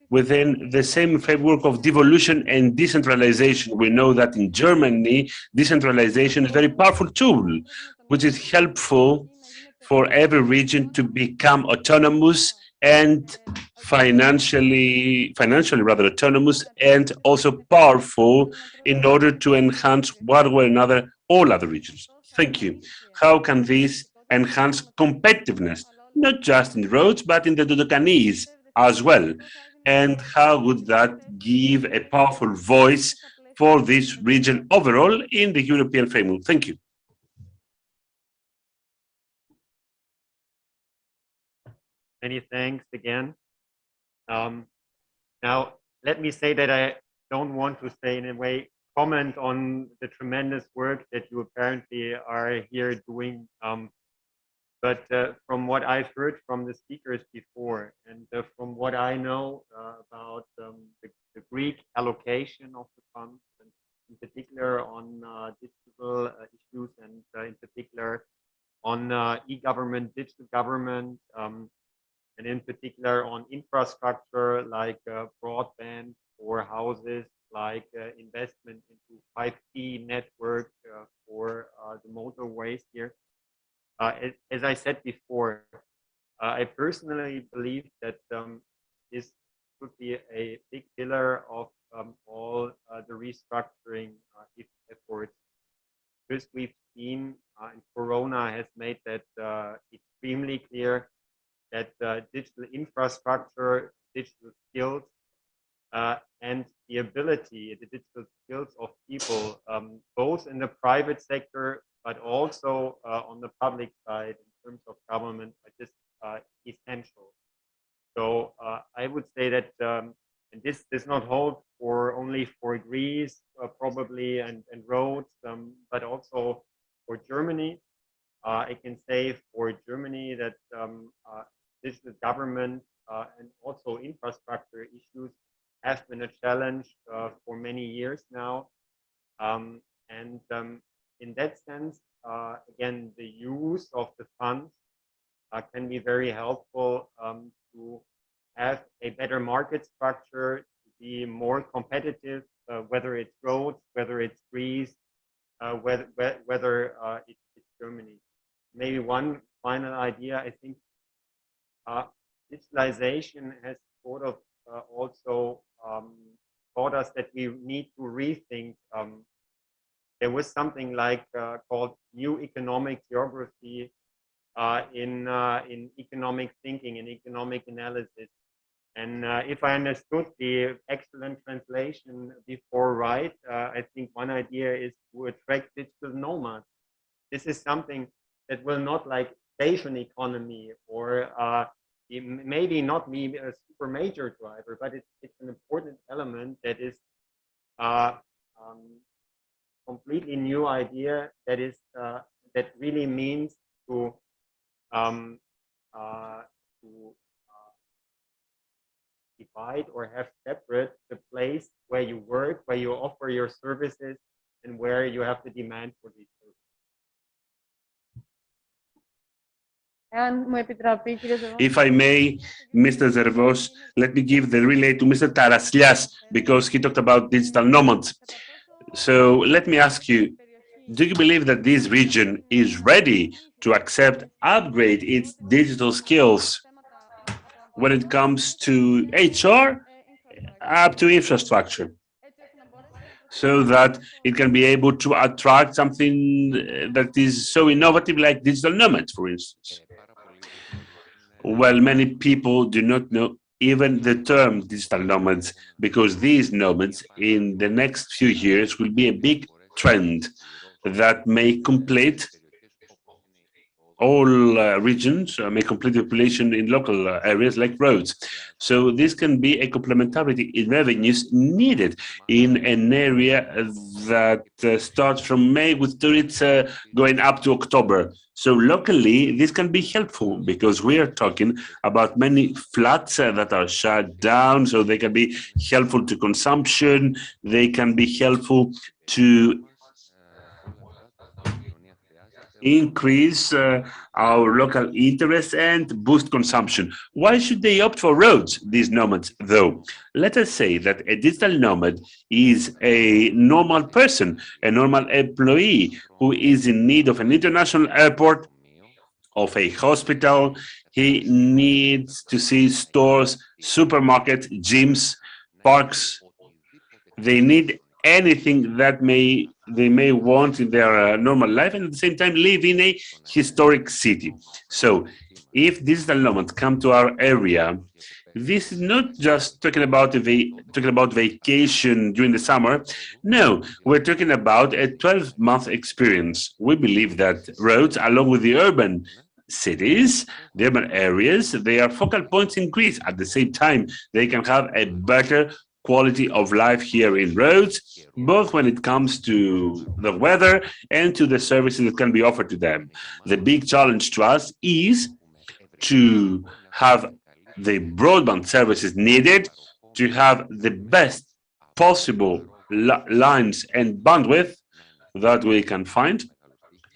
Within the same framework of devolution and decentralization, we know that in Germany, decentralization is a very powerful tool, which is helpful for every region to become autonomous and financially rather autonomous and also powerful in order to enhance one way or another all other regions. Thank you. How can this enhance competitiveness, not just in Rhodes, but in the Dodecanese as well? And how would that give a powerful voice for this region overall in the European framework? Thank you. Many thanks again. Now, let me say that I don't want to say in a way comment on the tremendous work that you apparently are here doing. But from what I've heard from the speakers before, and from what I know about the Greek allocation of the funds, and in particular on digital issues, and in particular on e-government, digital government, and in particular on infrastructure like broadband or houses, like investment into 5G network for the motorways here. As I said before, I personally believe that this could be a big pillar of all the restructuring efforts. Because we've seen, and Corona has made that extremely clear, that digital infrastructure, digital skills, and the ability, the digital skills of people, both in the private sector, but also on the public side in terms of government, are just would say that, and this does not hold only for Greece, probably, and Rhodes, but also for Germany. I can say for Germany that digital government and also infrastructure issues have been a challenge for many years now. In that sense, again, the use of the funds can be very helpful to have a better market structure, to be more competitive, whether it's Rhodes, whether it's Greece, whether it's Germany. Maybe one final idea, I think digitalization has sort of also taught us that we need to rethink. There was something like called new economic geography in economic thinking and economic analysis. And if I understood the excellent translation before right, I think one idea is to attract digital nomads. This is something that will not like station economy or maybe not be a super major driver, but it's an important element that is completely new idea that is that really means to divide or have separate the place where you work, where you offer your services, and where you have the demand for these services. If I may, Mr. Zervos, let me give the relay to Mr. Taraslias because he talked about digital nomads. So let me ask you, do you believe that this region is ready to upgrade its digital skills when it comes to HR up to infrastructure, so that it can be able to attract something that is so innovative like digital nomads, for instance? Well, many people do not know even the term digital nomads, because these nomads in the next few years will be a big trend that may complete all regions, may complete the population in local areas like Rhodes. So this can be a complementarity in revenues needed in an area that starts from May with tourists going up to October. So locally, this can be helpful because we are talking about many flats that are shut down, so they can be helpful to consumption, they can be helpful to increase our local interest and boost consumption. Why should they opt for Rhodes, these nomads, though? Let us say that a digital nomad is a normal person, a normal employee who is in need of an international airport, of a hospital. He needs to see stores, supermarkets, gyms, parks. They need anything that they may want in their normal life, and at the same time live in a historic city. So if digital nomads come to our area, this is not just talking about vacation during the summer. No, we're talking about a 12-month experience. We believe that Rhodes, along with the urban cities, the urban areas, they are focal points in Greece. At the same time, they can have a better quality of life here in Rhodes, both when it comes to the weather and to the services that can be offered to them. The big challenge to us is to have the broadband services needed, to have the best possible lines and bandwidth that we can find.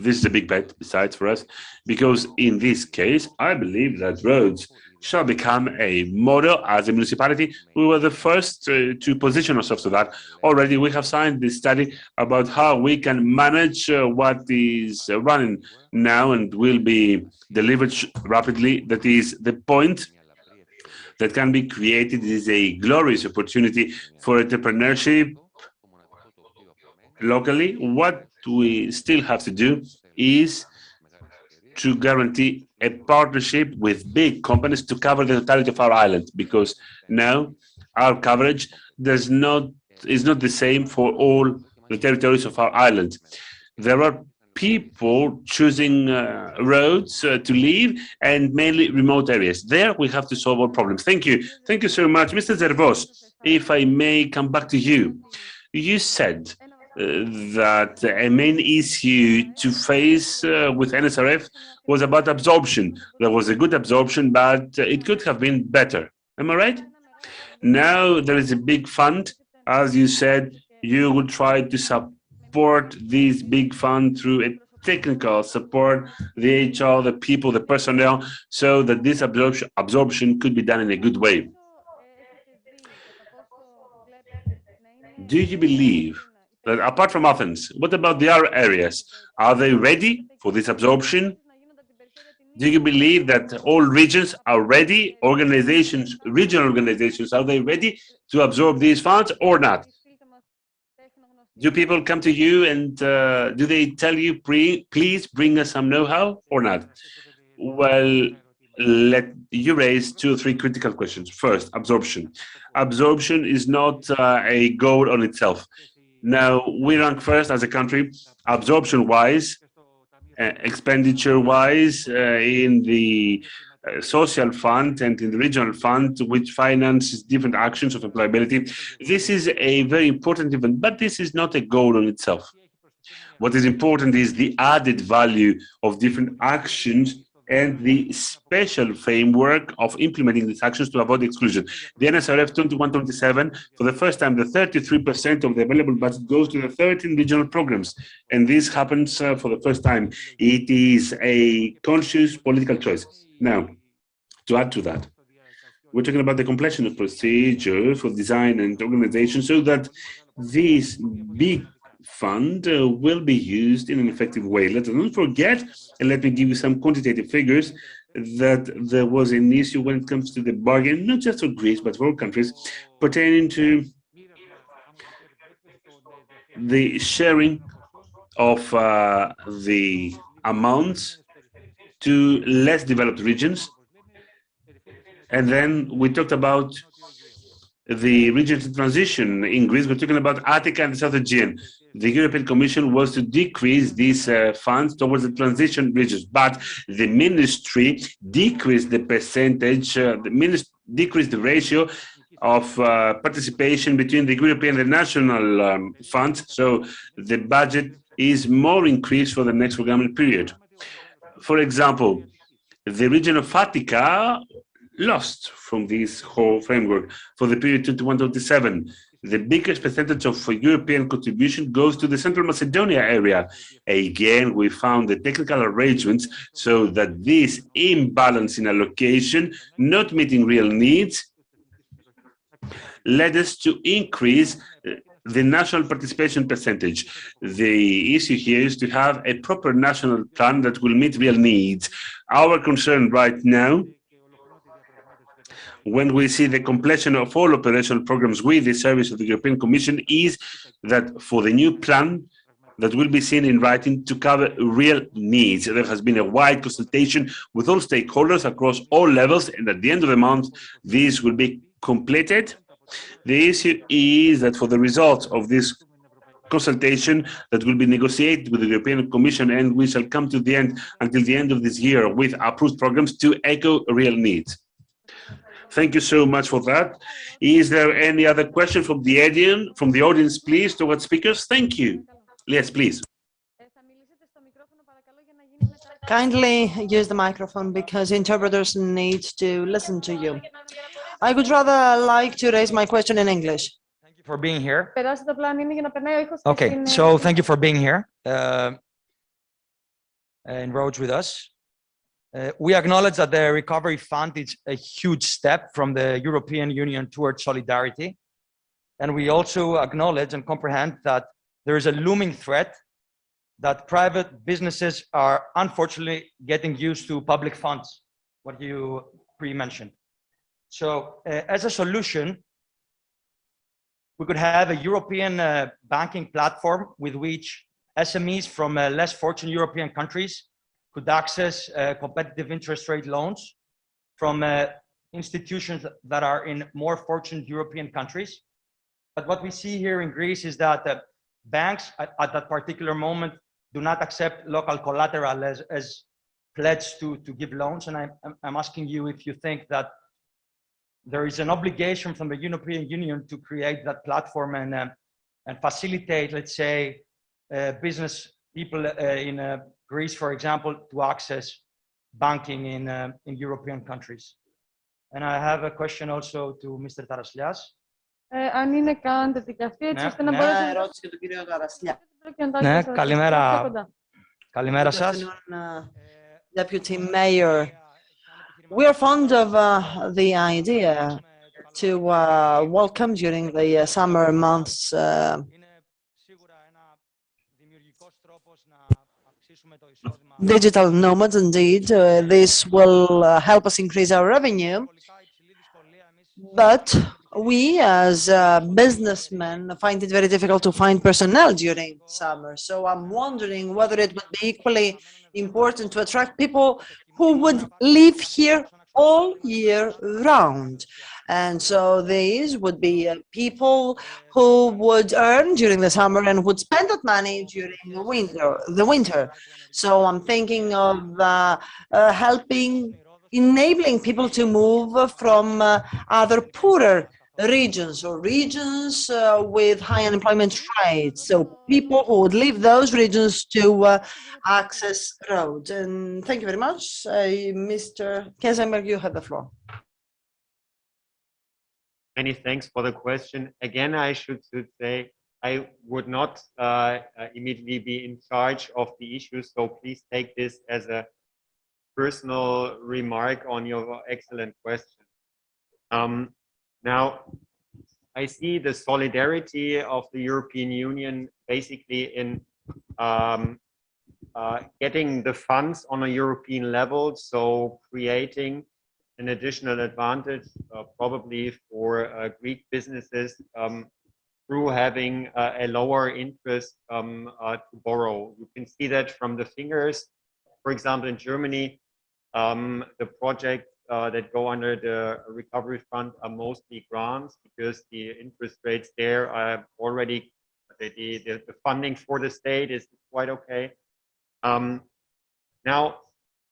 This is a big bet, besides, for us, because in this case, I believe that Rhodes shall become a model as a municipality. We were the first to position ourselves to that. Already we have signed this study about how we can manage what is running now and will be delivered rapidly. That is the point that can be created. It is a glorious opportunity for entrepreneurship locally. What we still have to do is to guarantee a partnership with big companies to cover the totality of our island, because now our coverage is not the same for all the territories of our island. There are people choosing roads to live, and mainly remote areas. There we have to solve our problems. Thank you. Thank you so much. Mr. Zervos, if I may come back to you. You said that a main issue to face with NSRF was about absorption. There was a good absorption, but it could have been better. Am I right? Now there is a big fund. As you said, you will try to support this big fund through a technical support, the HR, the people, the personnel, so that this absorption could be done in a good way. Do you believe that apart from Athens, what about the other areas? Are they ready for this absorption? Do you believe that all regions are ready? Organizations, regional organizations, are they ready to absorb these funds or not? Do people come to you and do they tell you, please bring us some know-how or not? Well, let you raise 2 or 3 critical questions. First, absorption. Absorption is not a goal on itself. Now, we rank first as a country, absorption-wise, expenditure-wise, in the social fund and in the regional fund, which finances different actions of employability. This is a very important event, but this is not a goal on itself. What is important is the added value of different actions and the special framework of implementing these actions to avoid exclusion. The NSRF 21-27, for the first time, the 33% of the available budget goes to the 13 regional programs. And this happens for the first time. It is a conscious political choice. Now, to add to that, we're talking about the completion of procedure for design and organization so that this big fund will be used in an effective way. Let's not forget, and let me give you some quantitative figures, that there was an issue when it comes to the bargain, not just for Greece, but for all countries, pertaining to the sharing of the amounts to less developed regions. And then we talked about the regions in transition. In Greece, we're talking about Attica and the South Aegean. The European Commission was to decrease these funds towards the transition regions, but the ministry decreased the percentage, decreased the ratio of participation between the European and the national funds, so the budget is more increased for the next programming period. For example, the region of Attica lost from this whole framework for the period 21-27. The biggest percentage of European contribution goes to the Central Macedonia area. Again, we found the technical arrangements so that this imbalance in allocation, not meeting real needs, led us to increase the national participation percentage. The issue here is to have a proper national plan that will meet real needs. Our concern right now, when we see the completion of all operational programs with the service of the European Commission, is that for the new plan that will be seen in writing to cover real needs. There has been a wide consultation with all stakeholders across all levels, and at the end of the month, this will be completed. The issue is that for the results of this consultation that will be negotiated with the European Commission, and we shall come to the end until the end of this year with approved programs to echo real needs. Thank you so much for that. Is there any other question from the audience, please, towards speakers? Thank you. Yes, please. Kindly use the microphone because interpreters need to listen to you. I would rather like to raise my question in English. Thank you for being here. Okay, so thank you for being here in Rhodes with us. We acknowledge that the Recovery Fund is a huge step from the European Union towards solidarity. And we also acknowledge and comprehend that there is a looming threat that private businesses are unfortunately getting used to public funds, what you pre-mentioned. So as a solution, we could have a European banking platform with which SMEs from less fortunate European countries could access competitive interest rate loans from institutions that are in more fortunate European countries. But what we see here in Greece is that banks at that particular moment do not accept local collateral as pledge to give loans. And I'm asking you if you think that there is an obligation from the European Union to create that platform and facilitate, let's say, business people in Greece, for example, to access banking in European countries. And I have a question also to Mr. Taraslias. Αν είναι κάνετε και αυτή, έτσι ώστε να μπορέσουμε... Ναι, ερώτηση για τον κύριο Ταρασλιά. Ναι, καλημέρα. Καλημέρα σας. Deputy Mayor, we are fond of the idea to welcome during the summer months digital nomads. Indeed, this will help us increase our revenue. But we, as businessmen, find it very difficult to find personnel during summer. So I'm wondering whether it would be equally important to attract people who would live here all year round. And so these would be people who would earn during the summer and would spend that money during the winter. So I'm thinking of enabling people to move from other poorer regions or regions with high unemployment rates. So people who would leave those regions to access Rhodes. And thank you very much. Mr. Käseberg, you have the floor. Many thanks for the question. Again, I should say I would not immediately be in charge of the issue, so please take this as a personal remark on your excellent question. Now, I see the solidarity of the European Union basically in getting the funds on a European level, so creating an additional advantage probably for Greek businesses through having a lower interest to borrow. You can see that from the figures. For example, in Germany, the projects that go under the recovery fund are mostly grants because the interest rates there are already, the funding for the state is quite okay. Now,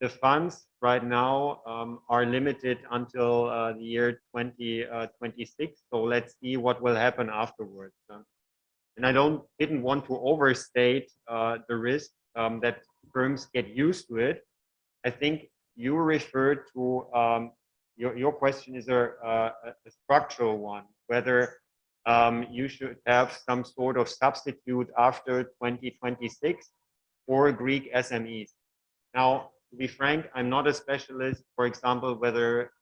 the funds right now are limited until the year 2026. So let's see what will happen afterwards. And I didn't want to overstate the risk that firms get used to it. I think you referred to, your question is a structural one, whether you should have some sort of substitute after 2026 for Greek SMEs. Now, to be frank, I'm not a specialist, for example, whether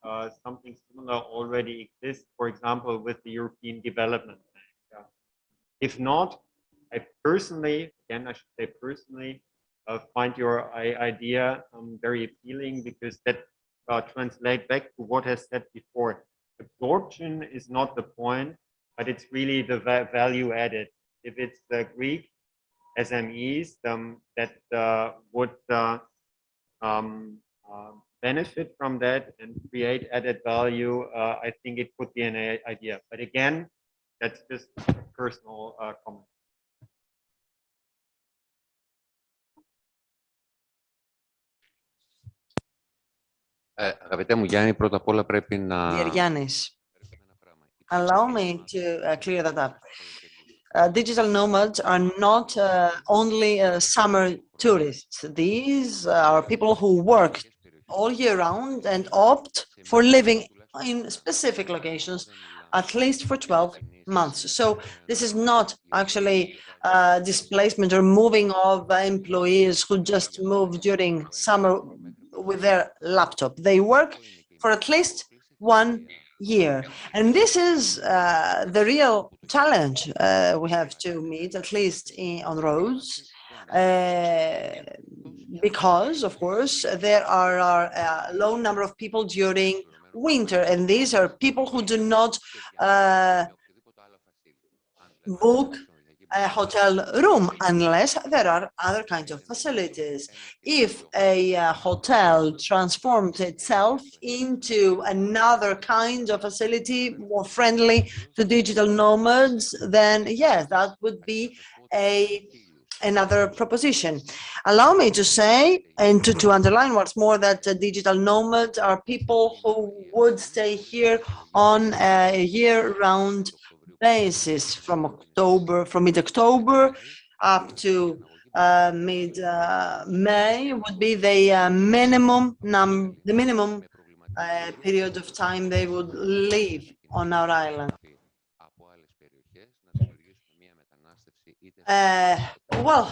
something similar already exists, for example, with the European Development Bank. Yeah. If not, I personally, again, I should say personally, find your idea very appealing because that translates back to what has said before. Absorption is not the point, but it's really the value added. If it's the Greek SMEs that would benefit from that and create added value, I think it could be an idea. But again, that's just a personal comment. Αγαπητέ μου Γιάννη, πρώτα απ' όλα πρέπει να... Dear Yannis, allow me to clear that up. Digital nomads are not only summer tourists. These are people who work all year round and opt for living in specific locations at least for 12 months. So this is not actually displacement or moving of employees who just move during summer with their laptop. They work for at least 1 year. And this is the real challenge we have to meet, at least on Rhodes, because, of course, there are a low number of people during winter, and these are people who do not book a hotel room unless there are other kinds of facilities. If a hotel transforms itself into another kind of facility more friendly to digital nomads, then yes, that would be a another proposition. Allow me to say and to underline once more that digital nomads are people who would stay here on a year-round basis from mid-October up to mid-May would be the minimum period of time they would live on our island. Well,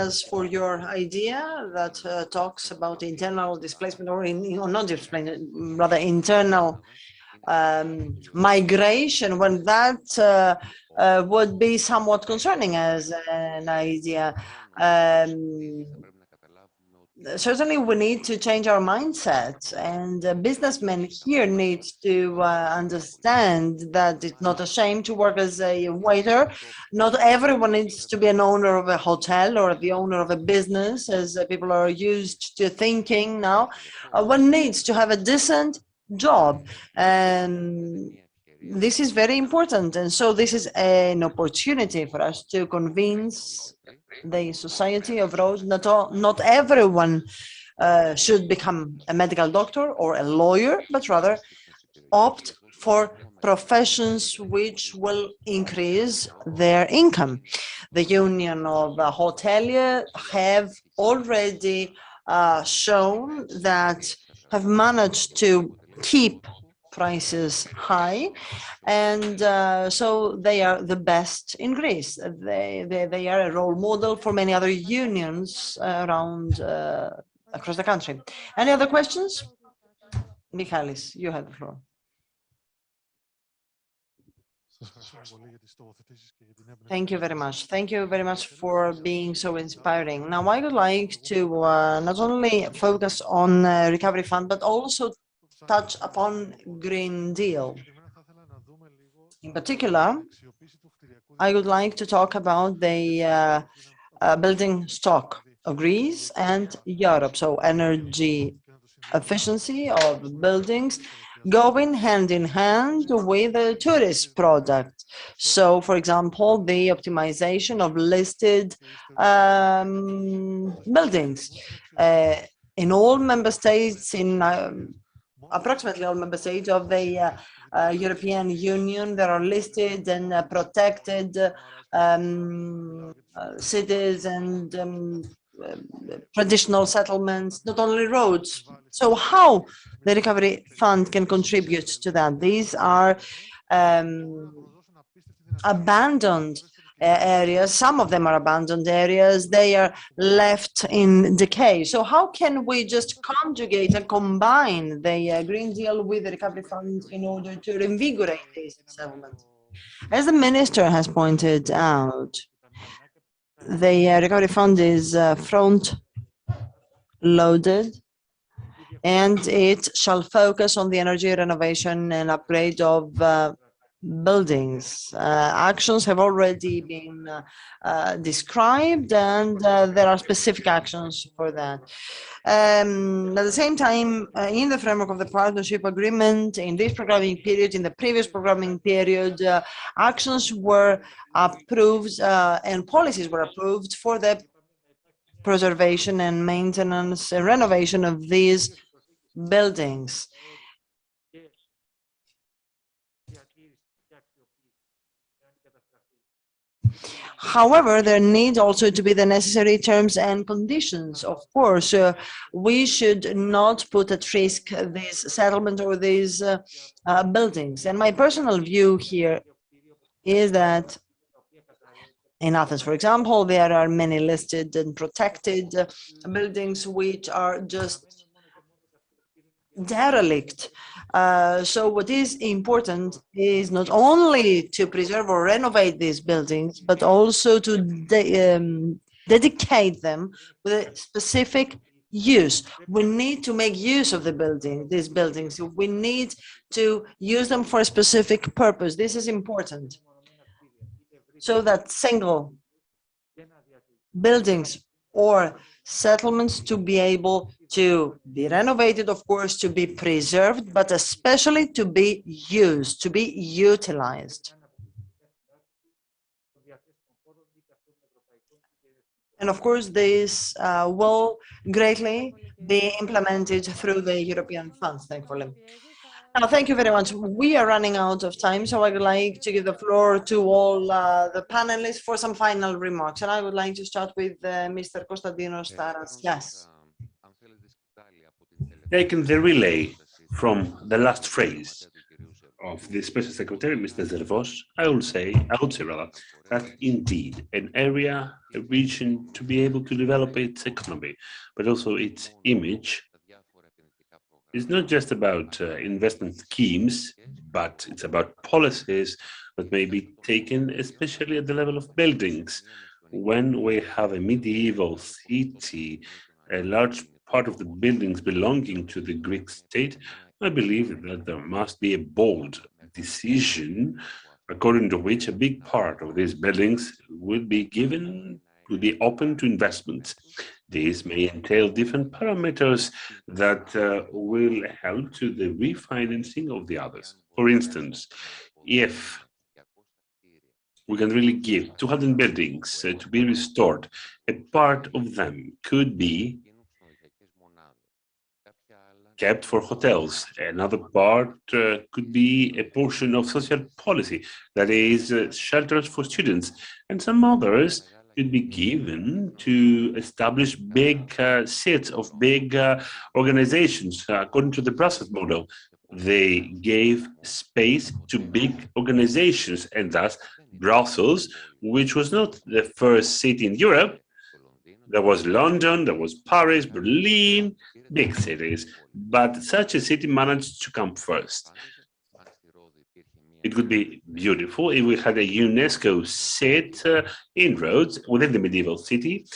as for your idea that talks about internal displacement or not displacement, rather internal migration, when that would be somewhat concerning as an idea. Certainly we need to change our mindset, and businessmen here need to understand that it's not a shame to work as a waiter. Not everyone needs to be an owner of a hotel or the owner of a business, as people are used to thinking now. One needs to have a decent job, and this is very important. And so this is an opportunity for us to convince the society of Rhodes. Not everyone should become a medical doctor or a lawyer, but rather opt for professions which will increase their income. The Union of Hoteliers have already shown that have managed to keep prices high, and so they are the best in Greece. They are a role model for many other unions around across the country. Any other questions? Michalis, you have the floor. Thank you very much. Thank you very much for being so inspiring. Now, I would like to not only focus on recovery fund, but also touch upon Green Deal. In particular, I would like to talk about the building stock of Greece and Europe. So energy efficiency of buildings going hand in hand with the tourist product. So, for example, the optimization of listed buildings. In all member states, in approximately all member states of the European Union, there are listed and protected cities and traditional settlements, not only roads. So how the recovery fund can contribute to that? These are abandoned areas. Some of them are abandoned areas. They are left in decay. So how can we just conjugate and combine the Green Deal with the recovery fund in order to reinvigorate these settlements? As the minister has pointed out, the recovery fund is front-loaded, and it shall focus on the energy renovation and upgrade of buildings. Actions have already been described, and there are specific actions for that. At the same time, in the framework of the partnership agreement, in this programming period, in the previous programming period, actions were approved and policies were approved for the preservation and maintenance and renovation of these buildings. However, there need also to be the necessary terms and conditions. Of course, we should not put at risk this settlement or these buildings. And my personal view here is that in Athens, for example, there are many listed and protected buildings which are just derelict. So what is important is not only to preserve or renovate these buildings, but also to dedicate them with a specific use. We need to make use of these buildings. We need to use them for a specific purpose. This is important. So that single buildings or settlements to be able to be renovated, of course, to be preserved, but especially to be used, to be utilized. And of course, this will greatly be implemented through the European funds, thankfully. Now, thank you very much. We are running out of time, so I would like to give the floor to all the panelists for some final remarks. And I would like to start with Mr. Konstantinos Taraslias. Taking the relay from the last phrase of the Special Secretary, Mr. Zervos, I would say rather, that indeed an area, a region to be able to develop its economy, but also its image, is not just about investment schemes, but it's about policies that may be taken, especially at the level of buildings. When we have a medieval city, a large part of the buildings belonging to the Greek state, I believe that there must be a bold decision according to which a big part of these buildings will be open to investments. This may entail different parameters that will help to the refinancing of the others. For instance, if we can really give 200 buildings to be restored, a part of them could be kept for hotels. Another part could be a portion of social policy, that is, shelters for students, and some others could be given to establish big seats of big organizations. According to the Brussels model, they gave space to big organizations, and thus Brussels, which was not the first city in Europe. There was London, there was Paris, Berlin, big cities, but such a city managed to come first. It would be beautiful if we had a UNESCO seat in Rhodes, within the medieval city.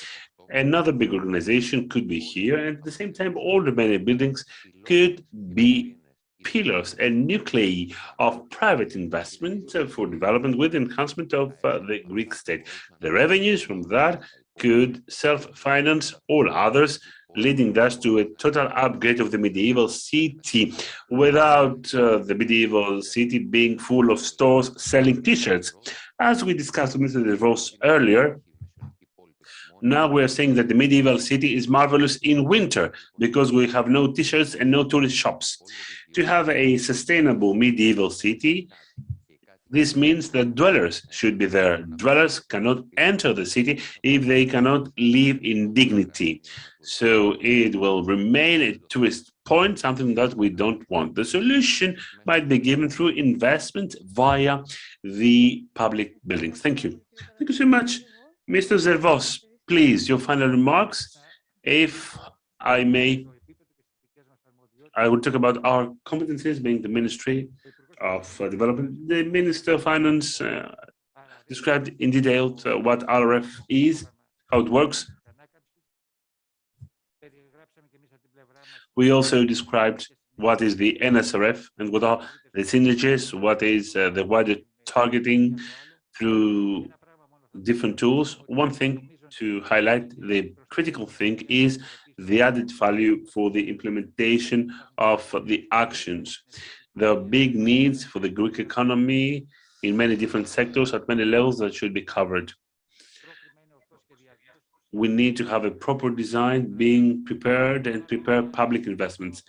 Another big organization could be here, and at the same time, all the many buildings could be pillars and nuclei of private investment for development with enhancement of the Greek state. The revenues from that could self-finance all others, leading thus to a total upgrade of the medieval city without the medieval city being full of stores selling t-shirts. As we discussed with Mr. Zervos earlier, now we're saying that the medieval city is marvelous in winter because we have no t-shirts and no tourist shops. To have a sustainable medieval city, this means that dwellers should be there. Dwellers cannot enter the city if they cannot live in dignity. So it will remain a tourist point, something that we don't want. The solution might be given through investment via the public buildings. Thank you. Thank you so much. Mr. Zervos, please, your final remarks. If I may, I will talk about our competencies being the Ministry of Development. The Minister of Finance described in detail what RRF is, how it works. We also described what is the NSRF and what are the synergies, what is the wider targeting through different tools. One thing to highlight, the critical thing is the added value for the implementation of the actions. There are big needs for the Greek economy in many different sectors at many levels that should be covered. We need to have a proper design being prepared and prepare public investments.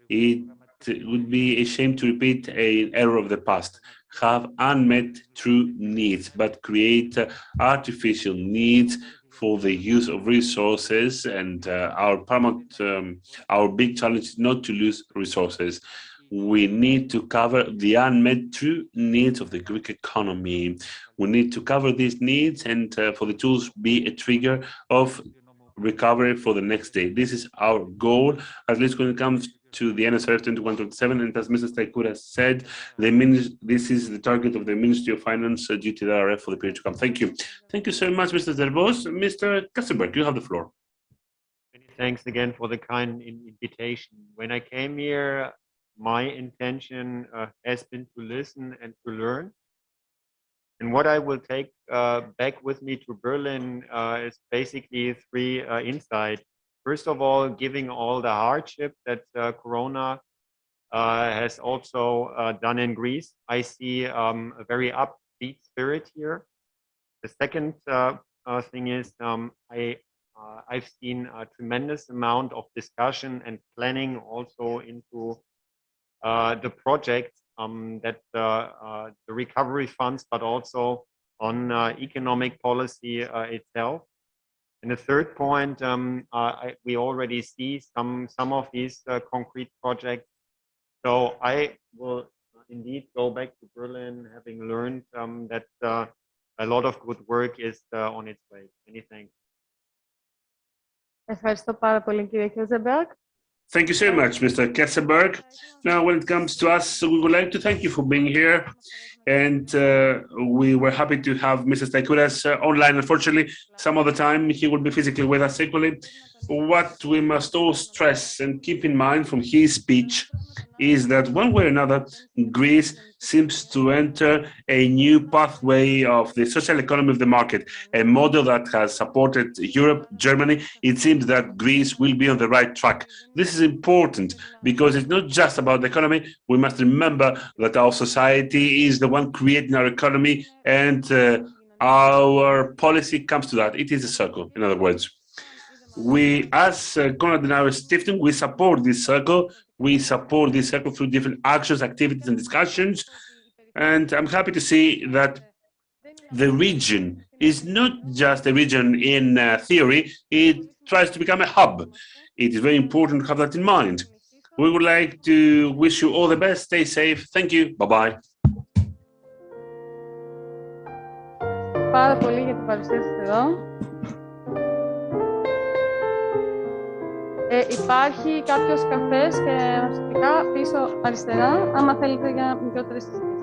It would be a shame to repeat an error of the past, have unmet true needs, but create artificial needs for the use of resources. And our big challenge is not to lose resources. We need to cover the unmet true needs of the Greek economy. We need to cover these needs and for the tools be a trigger of recovery for the next day. This is our goal, at least when it comes to the NSRF 2127. And as Mr. Staikouras said, this is the target of the Ministry of Finance due to the RRF for the period to come. Thank you. Thank you so much, Mr. Zervos. Mr. Käseberg, you have the floor. Many thanks again for the kind invitation. When I came here, my intention has been to listen and to learn. And what I will take back with me to Berlin is basically three insights. First of all, giving all the hardship that Corona has also done in Greece, I see a very upbeat spirit here. The second thing is I've seen a tremendous amount of discussion and planning also into the projects that the recovery funds, but also on economic policy itself. And the third point, we already see some of these concrete projects. So I will indeed go back to Berlin, having learned that a lot of good work is on its way. Many thanks. Ευχαριστώ πάρα πολύ, κύριε Käseberg. Thank you so much, Mr. Käseberg. Now, when it comes to us, we would like to thank you for being here. And we were happy to have Mr. Staikouras online. Unfortunately, some other time he will be physically with us equally. What we must all stress and keep in mind from his speech is that one way or another, Greece seems to enter a new pathway of the social economy of the market, a model that has supported Europe, Germany. It seems that Greece will be on the right track. This is important because it's not just about the economy. We must remember that our society is the one creating our economy, and our policy comes to that. It is a circle, in other words. We, as Kontodaimon Stiftung, we support this circle. We support this circle through different actions, activities, and discussions. And I'm happy to see that the region is not just a region in theory. It tries to become a hub. It is very important to have that in mind. We would like to wish you all the best. Stay safe. Thank you. Bye-bye. Πάρα πολύ για την παρουσία σας εδώ. Υπάρχει κάποιος καφές και αναψυκτικά πίσω αριστερά, άμα θέλετε για μικρότερες συζητήσεις.